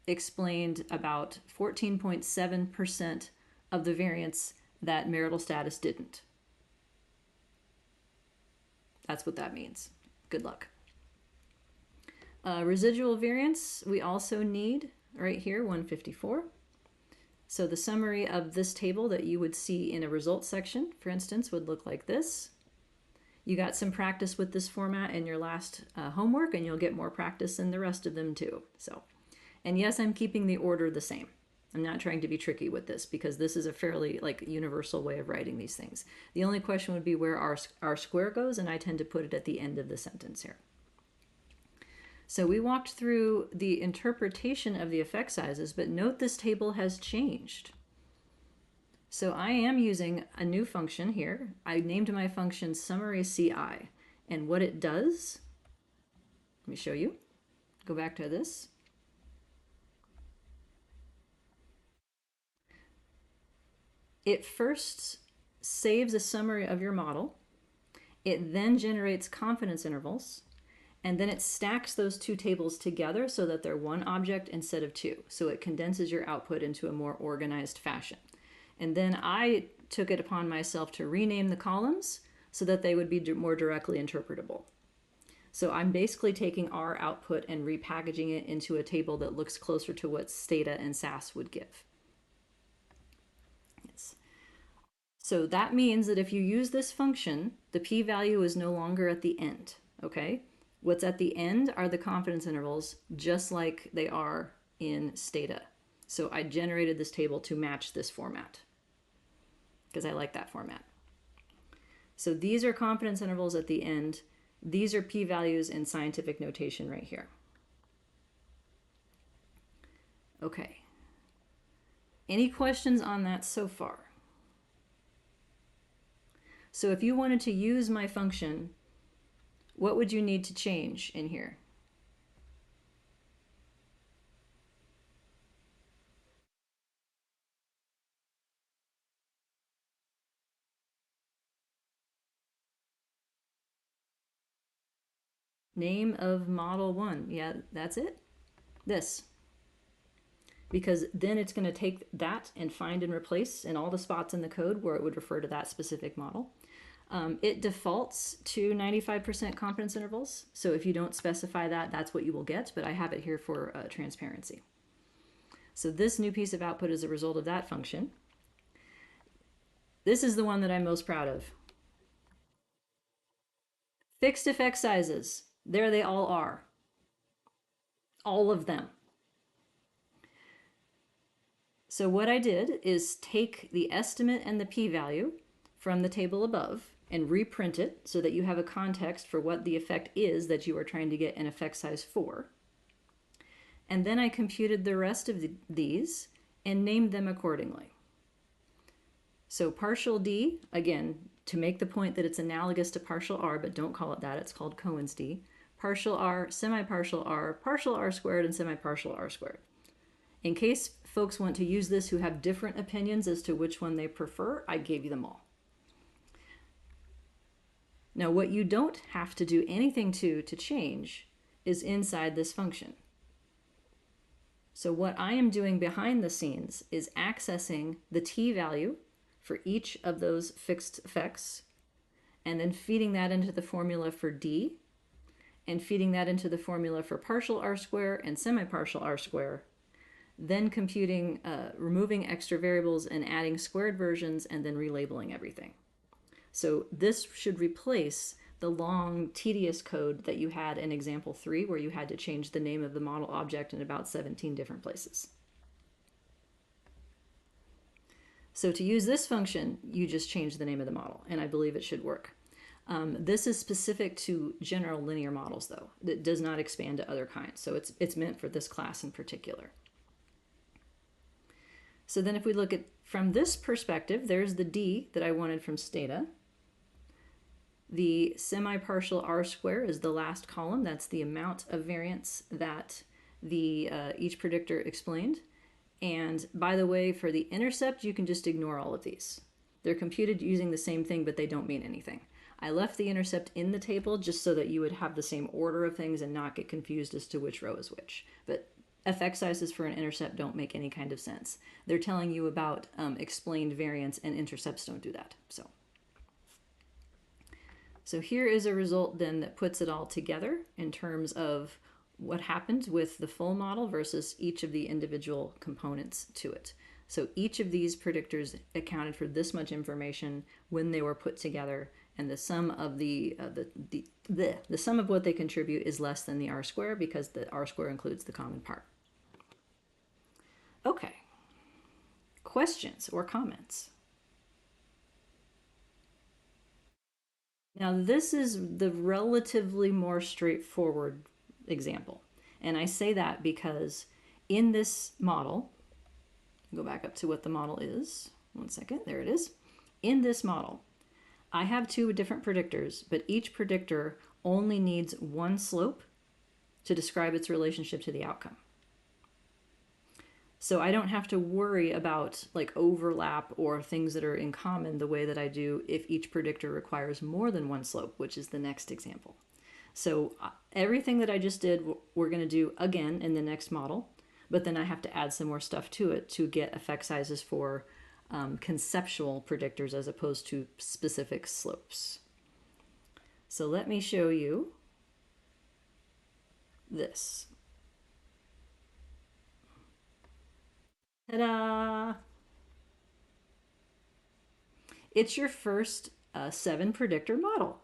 explained about 14.7% of the variance that marital status didn't. That's what that means. Good luck. Residual variance, we also need right here, 154. So the summary of this table that you would see in a results section, for instance, would look like this. You got some practice with this format in your last homework, and you'll get more practice in the rest of them too. So, and yes, I'm keeping the order the same. I'm not trying to be tricky with this because this is a fairly universal way of writing these things. The only question would be where R square goes, and I tend to put it at the end of the sentence here. So we walked through the interpretation of the effect sizes, but note this table has changed. So I am using a new function here. I named my function summary CI, and what it does, let me show you. Go back to this. It first saves a summary of your model. It then generates confidence intervals, and then it stacks those two tables together so that they're one object instead of two. So it condenses your output into a more organized fashion. And then I took it upon myself to rename the columns so that they would be more directly interpretable. So I'm basically taking our output and repackaging it into a table that looks closer to what Stata and SAS would give. Yes. So that means that if you use this function, the p-value is no longer at the end, okay? What's at the end are the confidence intervals, just like they are in Stata. So I generated this table to match this format because I like that format. So these are confidence intervals at the end. These are p-values in scientific notation right here. Okay. Any questions on that so far? So if you wanted to use my function, what would you need to change in here? Name of model 1. Yeah, that's it. This. Because then it's going to take that and find and replace in all the spots in the code where it would refer to that specific model. It defaults to 95% confidence intervals. So if you don't specify that, that's what you will get. But I have it here for transparency. So this new piece of output is a result of that function. This is the one that I'm most proud of. Fixed effect sizes. There they all are. All of them. So what I did is take the estimate and the p-value from the table above and reprint it so that you have a context for what the effect is that you are trying to get an effect size for. And then I computed the rest of these and named them accordingly. So partial D, again, to make the point that it's analogous to partial R, but don't call it that, it's called Cohen's D. Partial R, semi-partial R, partial R squared, and semi-partial R squared. In case folks want to use this who have different opinions as to which one they prefer, I gave you them all. Now what you don't have to do anything to change is inside this function. So what I am doing behind the scenes is accessing the t value for each of those fixed effects and then feeding that into the formula for D and feeding that into the formula for partial R square and semi-partial R square, then computing, removing extra variables and adding squared versions and then relabeling everything. So this should replace the long, tedious code that you had in example 3 where you had to change the name of the model object in about 17 different places. So to use this function, you just change the name of the model, and I believe it should work. This is specific to general linear models, though. It does not expand to other kinds, so it's meant for this class in particular. So then if we look at from this perspective, there's the D that I wanted from Stata. The semi-partial R square is the last column. That's the amount of variance that the each predictor explained. And by the way, for the intercept, you can just ignore all of these. They're computed using the same thing, but they don't mean anything. I left the intercept in the table just so that you would have the same order of things and not get confused as to which row is which. But effect sizes for an intercept don't make any kind of sense. They're telling you about explained variance, and intercepts don't do that. So here is a result then that puts it all together in terms of what happens with the full model versus each of the individual components to it. So each of these predictors accounted for this much information when they were put together, and the sum of the sum of what they contribute is less than the R square because the R square includes the common part. Okay. Questions or comments? Now this is the relatively more straightforward example. And I say that because in this model, go back up to what the model is. One second, there it is. In this model, I have two different predictors, but each predictor only needs one slope to describe its relationship to the outcome. So I don't have to worry about like overlap or things that are in common the way that I do if each predictor requires more than one slope, which is the next example. So everything that I just did, we're going to do again in the next model, but then I have to add some more stuff to it to get effect sizes for conceptual predictors as opposed to specific slopes. So let me show you this. Ta-da! It's your first 7 predictor model.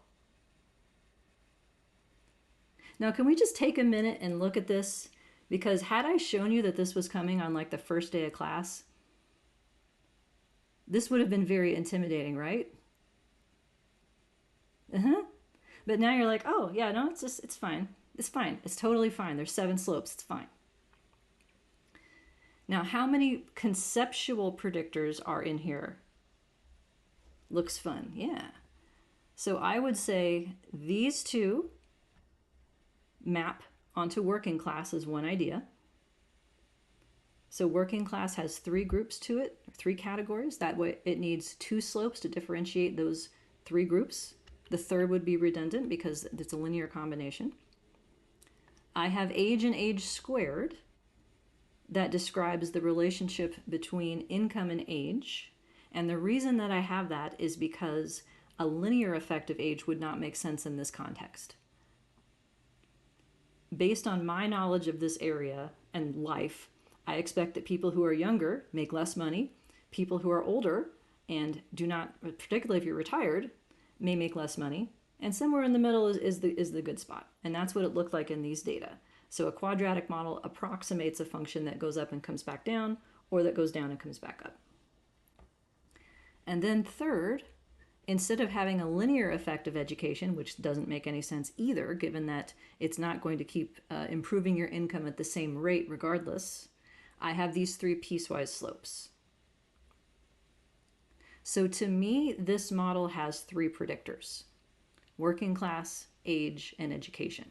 Now, can we just take a minute and look at this? Because had I shown you that this was coming on like the first day of class, this would have been very intimidating, right? But now you're like, oh yeah, no, it's fine. It's fine. It's totally fine. There's 7 slopes. It's fine. Now, how many conceptual predictors are in here? Looks fun. Yeah. So I would say these two map onto working class as one idea. So working class has 3 groups to it, 3 categories. That way it needs 2 slopes to differentiate those 3 groups. The third would be redundant because it's a linear combination. I have age and age squared that describes the relationship between income and age. And the reason that I have that is because a linear effect of age would not make sense in this context. Based on my knowledge of this area and life, I expect that people who are younger make less money. People who are older and do not, particularly if you're retired, may make less money. And somewhere in the middle is the good spot. And that's what it looked like in these data. So a quadratic model approximates a function that goes up and comes back down, or that goes down and comes back up. And then third, instead of having a linear effect of education, which doesn't make any sense either, given that it's not going to keep improving your income at the same rate regardless, I have these three piecewise slopes. So to me, this model has three predictors: working class, age, and education.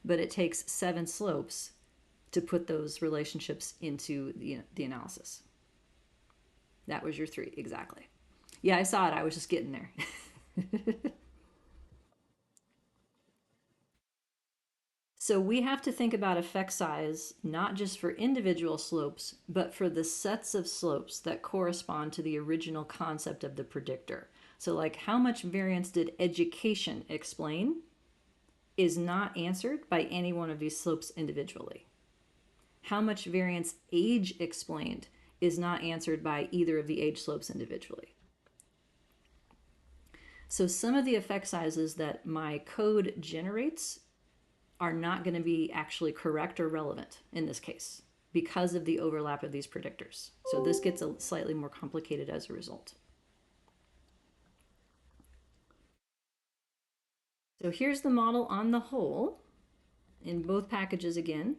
But it takes 7 slopes to put those relationships into the analysis. That was your 3, exactly. Yeah, I saw it. I was just getting there. So we have to think about effect size not just for individual slopes, but for the sets of slopes that correspond to the original concept of the predictor. So like, how much variance did education explain is not answered by any one of these slopes individually. How much variance age explained is not answered by either of the age slopes individually. So some of the effect sizes that my code generates are not going to be actually correct or relevant in this case because of the overlap of these predictors. So this gets a slightly more complicated as a result. So here's the model on the whole in both packages again.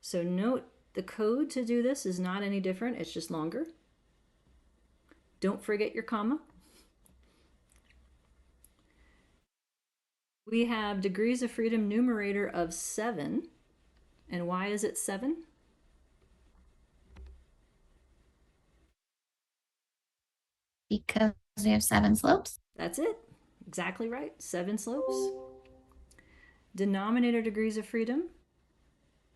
So note the code to do this is not any different, it's just longer. Don't forget your comma. We have degrees of freedom numerator of 7. And why is it 7? Because we have 7 slopes. That's it. Exactly right. 7 slopes. Denominator degrees of freedom.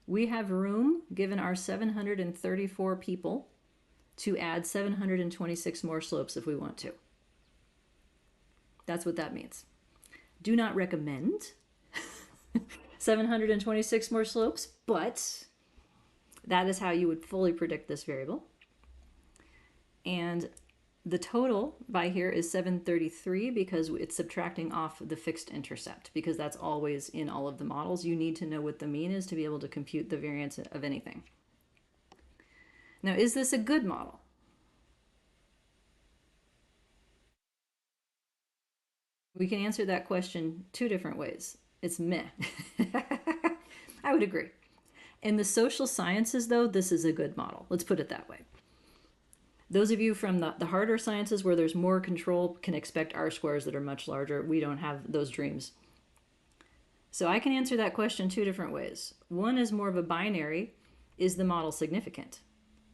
We have room, given our 734 people, to add 726 more slopes if we want to. That's what that means. Do not recommend 726 more slopes, but that is how you would fully predict this variable. And the total by here is 733 because it's subtracting off the fixed intercept, because that's always in all of the models. You need to know what the mean is to be able to compute the variance of anything. Now, is this a good model? We can answer that question 2 different ways. It's meh. I would agree. In the social sciences, though, this is a good model. Let's put it that way. Those of you from the harder sciences where there's more control can expect R-squares that are much larger. We don't have those dreams. So I can answer that question 2 different ways. One is more of a binary. Is the model significant?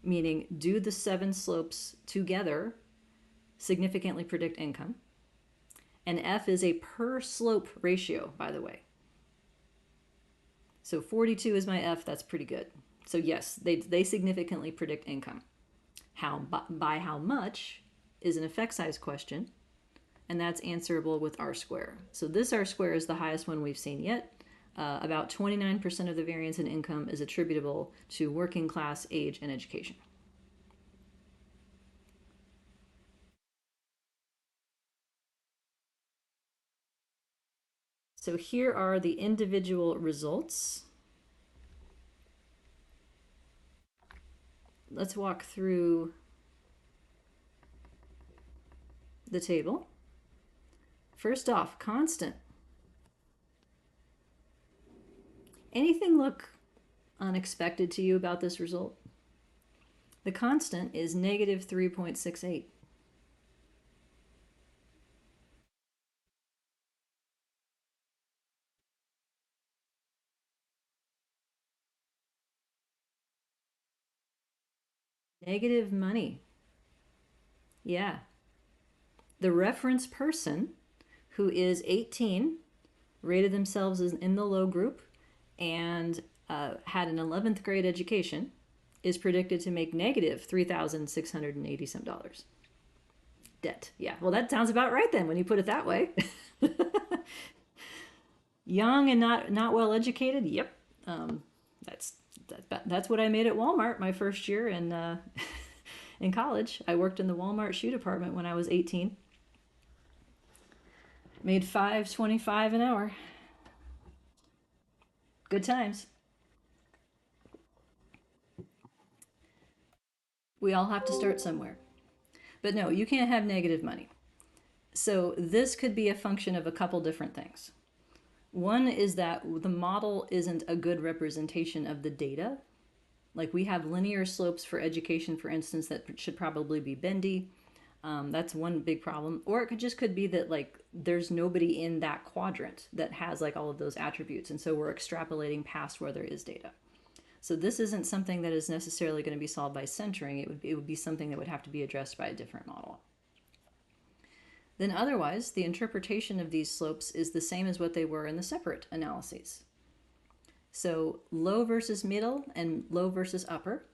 Meaning, do the 7 slopes together significantly predict income? And F is a per slope ratio, by the way. So 42 is my F, that's pretty good. So yes, they significantly predict income. By how much is an effect size question, and that's answerable with R-square. So this R-square is the highest one we've seen yet. About 29% of the variance in income is attributable to working class, age, and education. So here are the individual results. Let's walk through the table. First off, constant. Anything look unexpected to you about this result? The constant is negative 3.68. Negative money. Yeah. The reference person, who is 18, rated themselves as in the low group, and had an 11th grade education is predicted to make negative $3,680 some dollars debt. Yeah, well, that sounds about right then when you put it that way. Young and not well educated. Yep, that's that's what I made at Walmart my first year in college. I worked in the Walmart shoe department when I was 18. Made $5.25 an hour. Good times. We all have to start somewhere. But no, you can't have negative money. So this could be a function of a couple different things. One is that the model isn't a good representation of the data. Like we have linear slopes for education, for instance, that should probably be bendy. That's one big problem. Or it could be that like there's nobody in that quadrant that has like all of those attributes. And so we're extrapolating past where there is data. So this isn't something that is necessarily going to be solved by centering. It would be something that would have to be addressed by a different model. Then otherwise, the interpretation of these slopes is the same as what they were in the separate analyses. So low versus middle and low versus upper,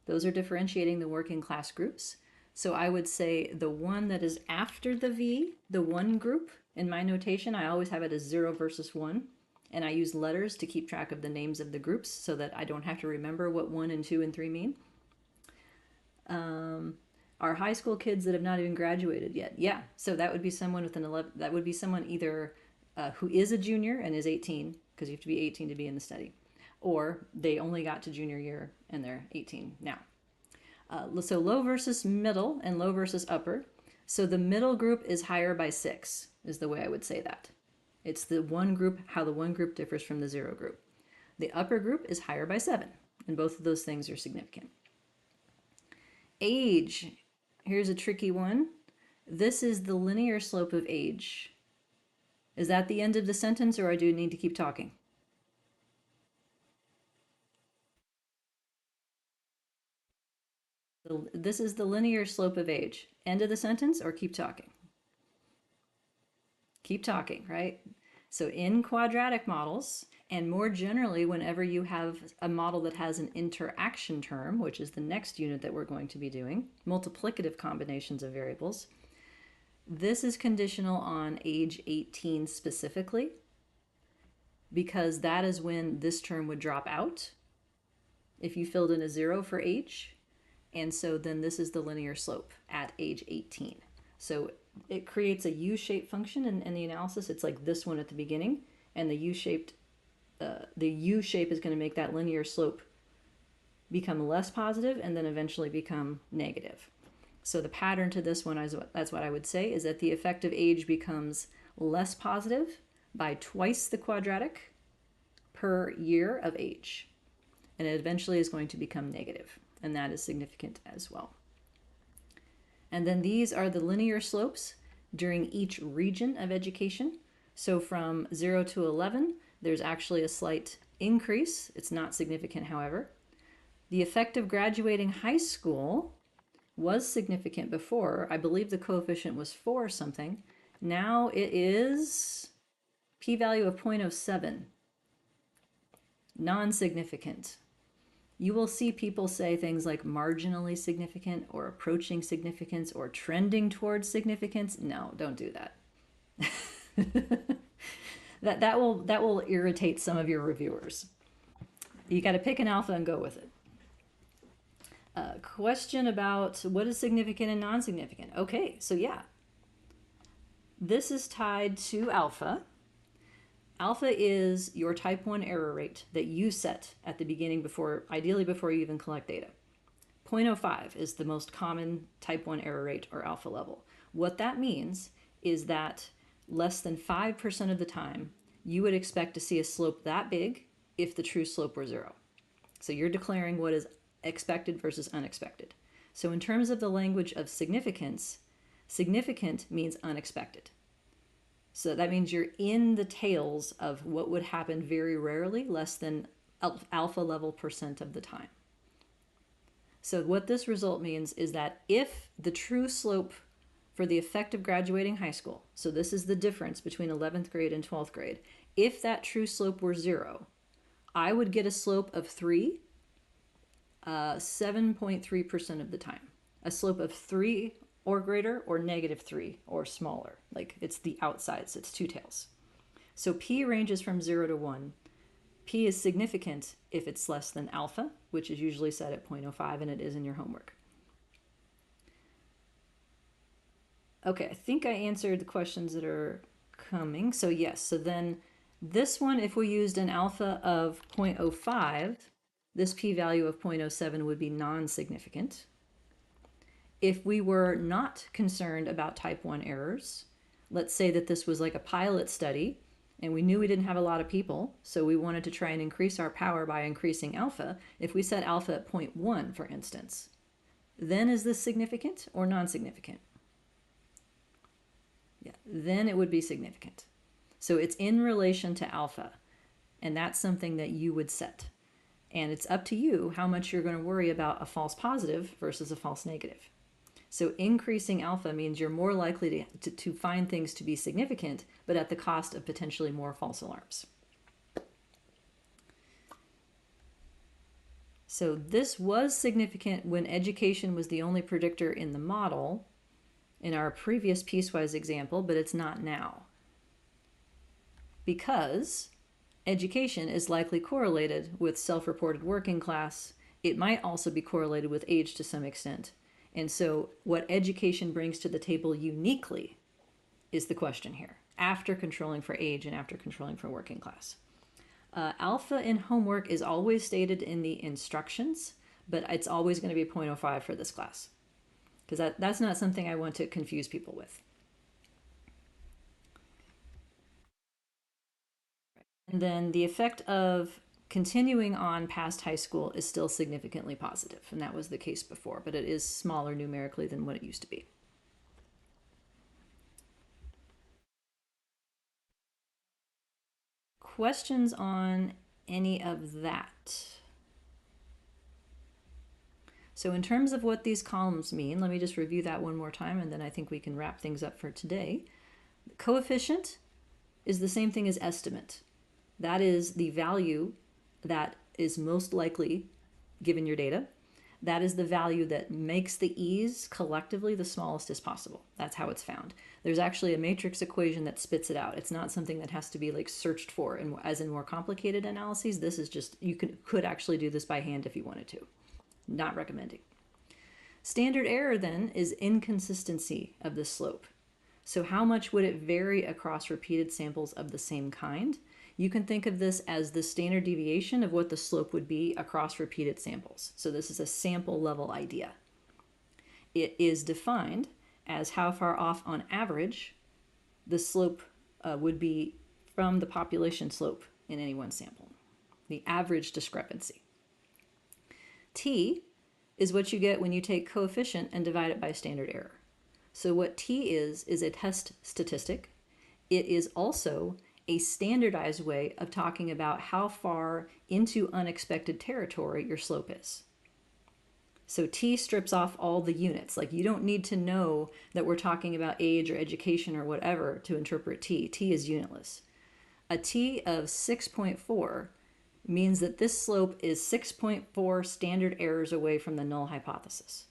those are differentiating the working class groups. So I would say the one that is after the V, the one group, in my notation, I always have it as 0 versus 1. And I use letters to keep track of the names of the groups so that I don't have to remember what 1 and 2 and 3 mean. Are high school kids that have not even graduated yet. Yeah, so that would be someone with an 11, that would be someone either who is a junior and is 18, because you have to be 18 to be in the study, or they only got to junior year and they're 18 now. So low versus middle and low versus upper. So the middle group is higher by 6, is the way I would say that. It's the one group, how the one group differs from the 0 group. The upper group is higher by 7, and both of those things are significant. Age, here's a tricky one. This is the linear slope of age. Is that the end of the sentence, or do I need to keep talking? This is the linear slope of age. End of the sentence, or keep talking? Keep talking, right? So in quadratic models, and more generally, whenever you have a model that has an interaction term, which is the next unit that we're going to be doing, multiplicative combinations of variables, this is conditional on age 18 specifically, because that is when this term would drop out if you filled in a 0 for age. And so then this is the linear slope at age 18. So it creates a U-shaped function in the analysis. It's like this one at the beginning, and the U-shape is going to make that linear slope become less positive and then eventually become negative. So the pattern to this one, that's what I would say, is that the effective age becomes less positive by twice the quadratic per year of age. And it eventually is going to become negative, and that is significant as well. And then these are the linear slopes during each region of education. So from 0 to 11, there's actually a slight increase. It's not significant, however. The effect of graduating high school was significant before. I believe the coefficient was 4 something. Now it is p-value of 0.07. Non-significant. You will see people say things like marginally significant or approaching significance or trending towards significance. No, don't do that. that will irritate some of your reviewers. You got to pick an alpha and go with it. Question about what is significant and non-significant. Okay, so yeah, this is tied to alpha. Alpha is your type 1 error rate that you set at the beginning, ideally before you even collect data. 0.05 is the most common type 1 error rate or alpha level. What that means is that less than 5% of the time, you would expect to see a slope that big if the true slope were 0. So you're declaring what is expected versus unexpected. So in terms of the language of significance, significant means unexpected. So that means you're in the tails of what would happen very rarely, less than alpha level % of the time. So what this result means is that if the true slope for the effect of graduating high school, so this is the difference between 11th grade and 12th grade, if that true slope were 0, I would get a slope of 3 7.3% of the time. A slope of 3 or greater, or -3 or smaller. Like it's the outsides, it's two tails. So P ranges from 0 to 1. P is significant if it's less than alpha, which is usually set at 0.05, and it is in your homework. Okay, I think I answered the questions that are coming. So yes, so then this one, if we used an alpha of 0.05, this p-value of 0.07 would be non-significant. If we were not concerned about type 1 errors, let's say that this was like a pilot study and we knew we didn't have a lot of people, so we wanted to try and increase our power by increasing alpha. If we set alpha at 0.1, for instance, then is this significant or non-significant? Yeah, then it would be significant. So it's in relation to alpha, and that's something that you would set. And it's up to you how much you're going to worry about a false positive versus a false negative. So increasing alpha means you're more likely to find things to be significant, but at the cost of potentially more false alarms. So this was significant when education was the only predictor in the model in our previous piecewise example, but it's not now. Because education is likely correlated with self-reported working class. It might also be correlated with age to some extent. And so what education brings to the table uniquely is the question here, after controlling for age and after controlling for working class. Alpha in homework is always stated in the instructions, but it's always going to be 0.05 for this class, because that's not something I want to confuse people with. And then the effect of continuing on past high school is still significantly positive, and that was the case before, but it is smaller numerically than what it used to be. Questions on any of that? So in terms of what these columns mean, let me just review that one more time, and then I think we can wrap things up for today. Coefficient is the same thing as estimate. That is the value that is most likely given your data. That is the value that makes the e's collectively the smallest as possible. That's how it's found. There's actually a matrix equation that spits it out. It's not something that has to be like searched for, and as in more complicated analyses. This is just, you could actually do this by hand if you wanted to. Not recommending. Standard error then is inconsistency of the slope. So how much would it vary across repeated samples of the same kind? You can think of this as the standard deviation of what the slope would be across repeated samples. So this is a sample level idea. It is defined as how far off on average the slope would be from the population slope in any one sample, the average discrepancy. T is what you get when you take coefficient and divide it by standard error. So what T is a test statistic. It is also a standardized way of talking about how far into unexpected territory your slope is. So T strips off all the units. Like, you don't need to know that we're talking about age or education or whatever to interpret T. T is unitless. A T of 6.4 means that this slope is 6.4 standard errors away from the null hypothesis.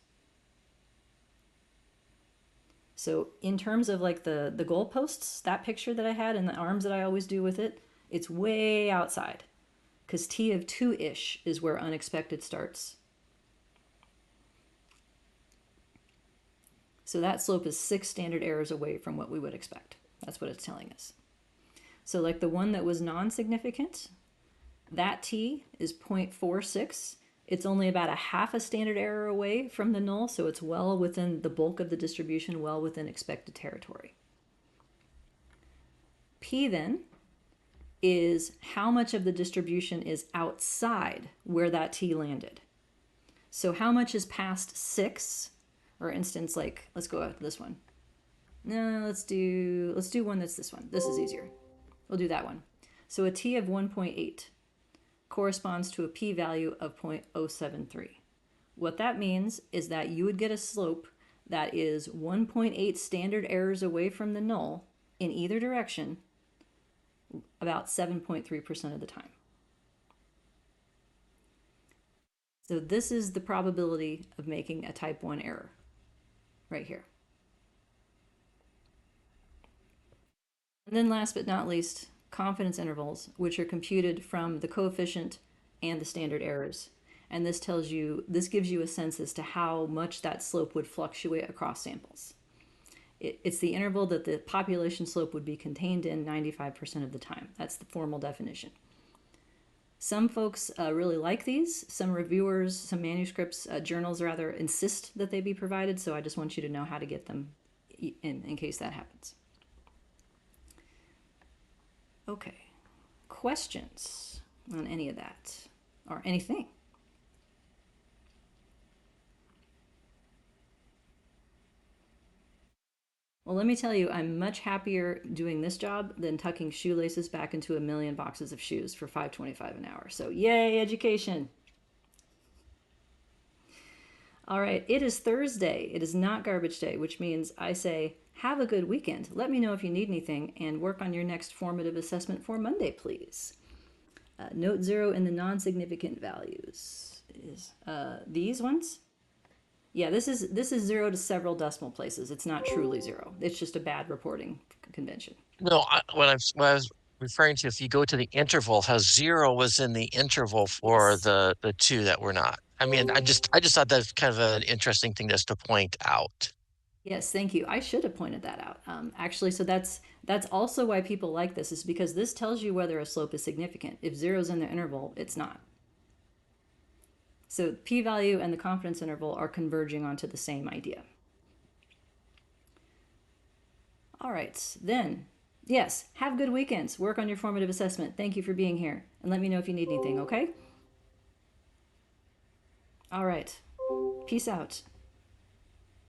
So in terms of like the goalposts, that picture that I had and the arms that I always do with it, it's way outside, because T of 2-ish is where unexpected starts. So that slope is 6 standard errors away from what we would expect. That's what it's telling us. So like the one that was non-significant, that T is 0.46. It's only about a half a standard error away from the null, so it's well within the bulk of the distribution, well within expected territory. P then is how much of the distribution is outside where that T landed. So how much is past 6, or instance, like, let's go out to this one. No, let's do one that's this one. This is easier. We'll do that one. So a T of 1.8 corresponds to a p-value of 0.073. What that means is that you would get a slope that is 1.8 standard errors away from the null in either direction about 7.3% of the time. So this is the probability of making a type 1 error right here. And then last but not least, confidence intervals, which are computed from the coefficient and the standard errors. And this gives you a sense as to how much that slope would fluctuate across samples. It's the interval that the population slope would be contained in 95% of the time. That's the formal definition. Some folks really like these. Some reviewers, some manuscripts, journals rather, insist that they be provided. So I just want you to know how to get them in case that happens. Okay, questions on any of that or anything? Well, let me tell you, I'm much happier doing this job than tucking shoelaces back into a million boxes of shoes for $5.25 an hour. So yay, education. All right, it is Thursday. It is not garbage day, which means I say, have a good weekend. Let me know if you need anything and work on your next formative assessment for Monday, please. Note 0 in the non-significant values is these ones. Yeah, this is 0 to several decimal places. It's not truly 0. It's just a bad reporting convention. No, what I was referring to, if you go to the interval, how 0 was in the interval for Yes. the two that were not. I mean, I just thought that's kind of an interesting thing just to point out. Yes, thank you. I should have pointed that out. Actually, so that's also why people like this, is because this tells you whether a slope is significant. If 0's in the interval, it's not. So p-value and the confidence interval are converging onto the same idea. All right, then, yes, have good weekends. Work on your formative assessment. Thank you for being here. And let me know if you need anything, okay? All right, peace out.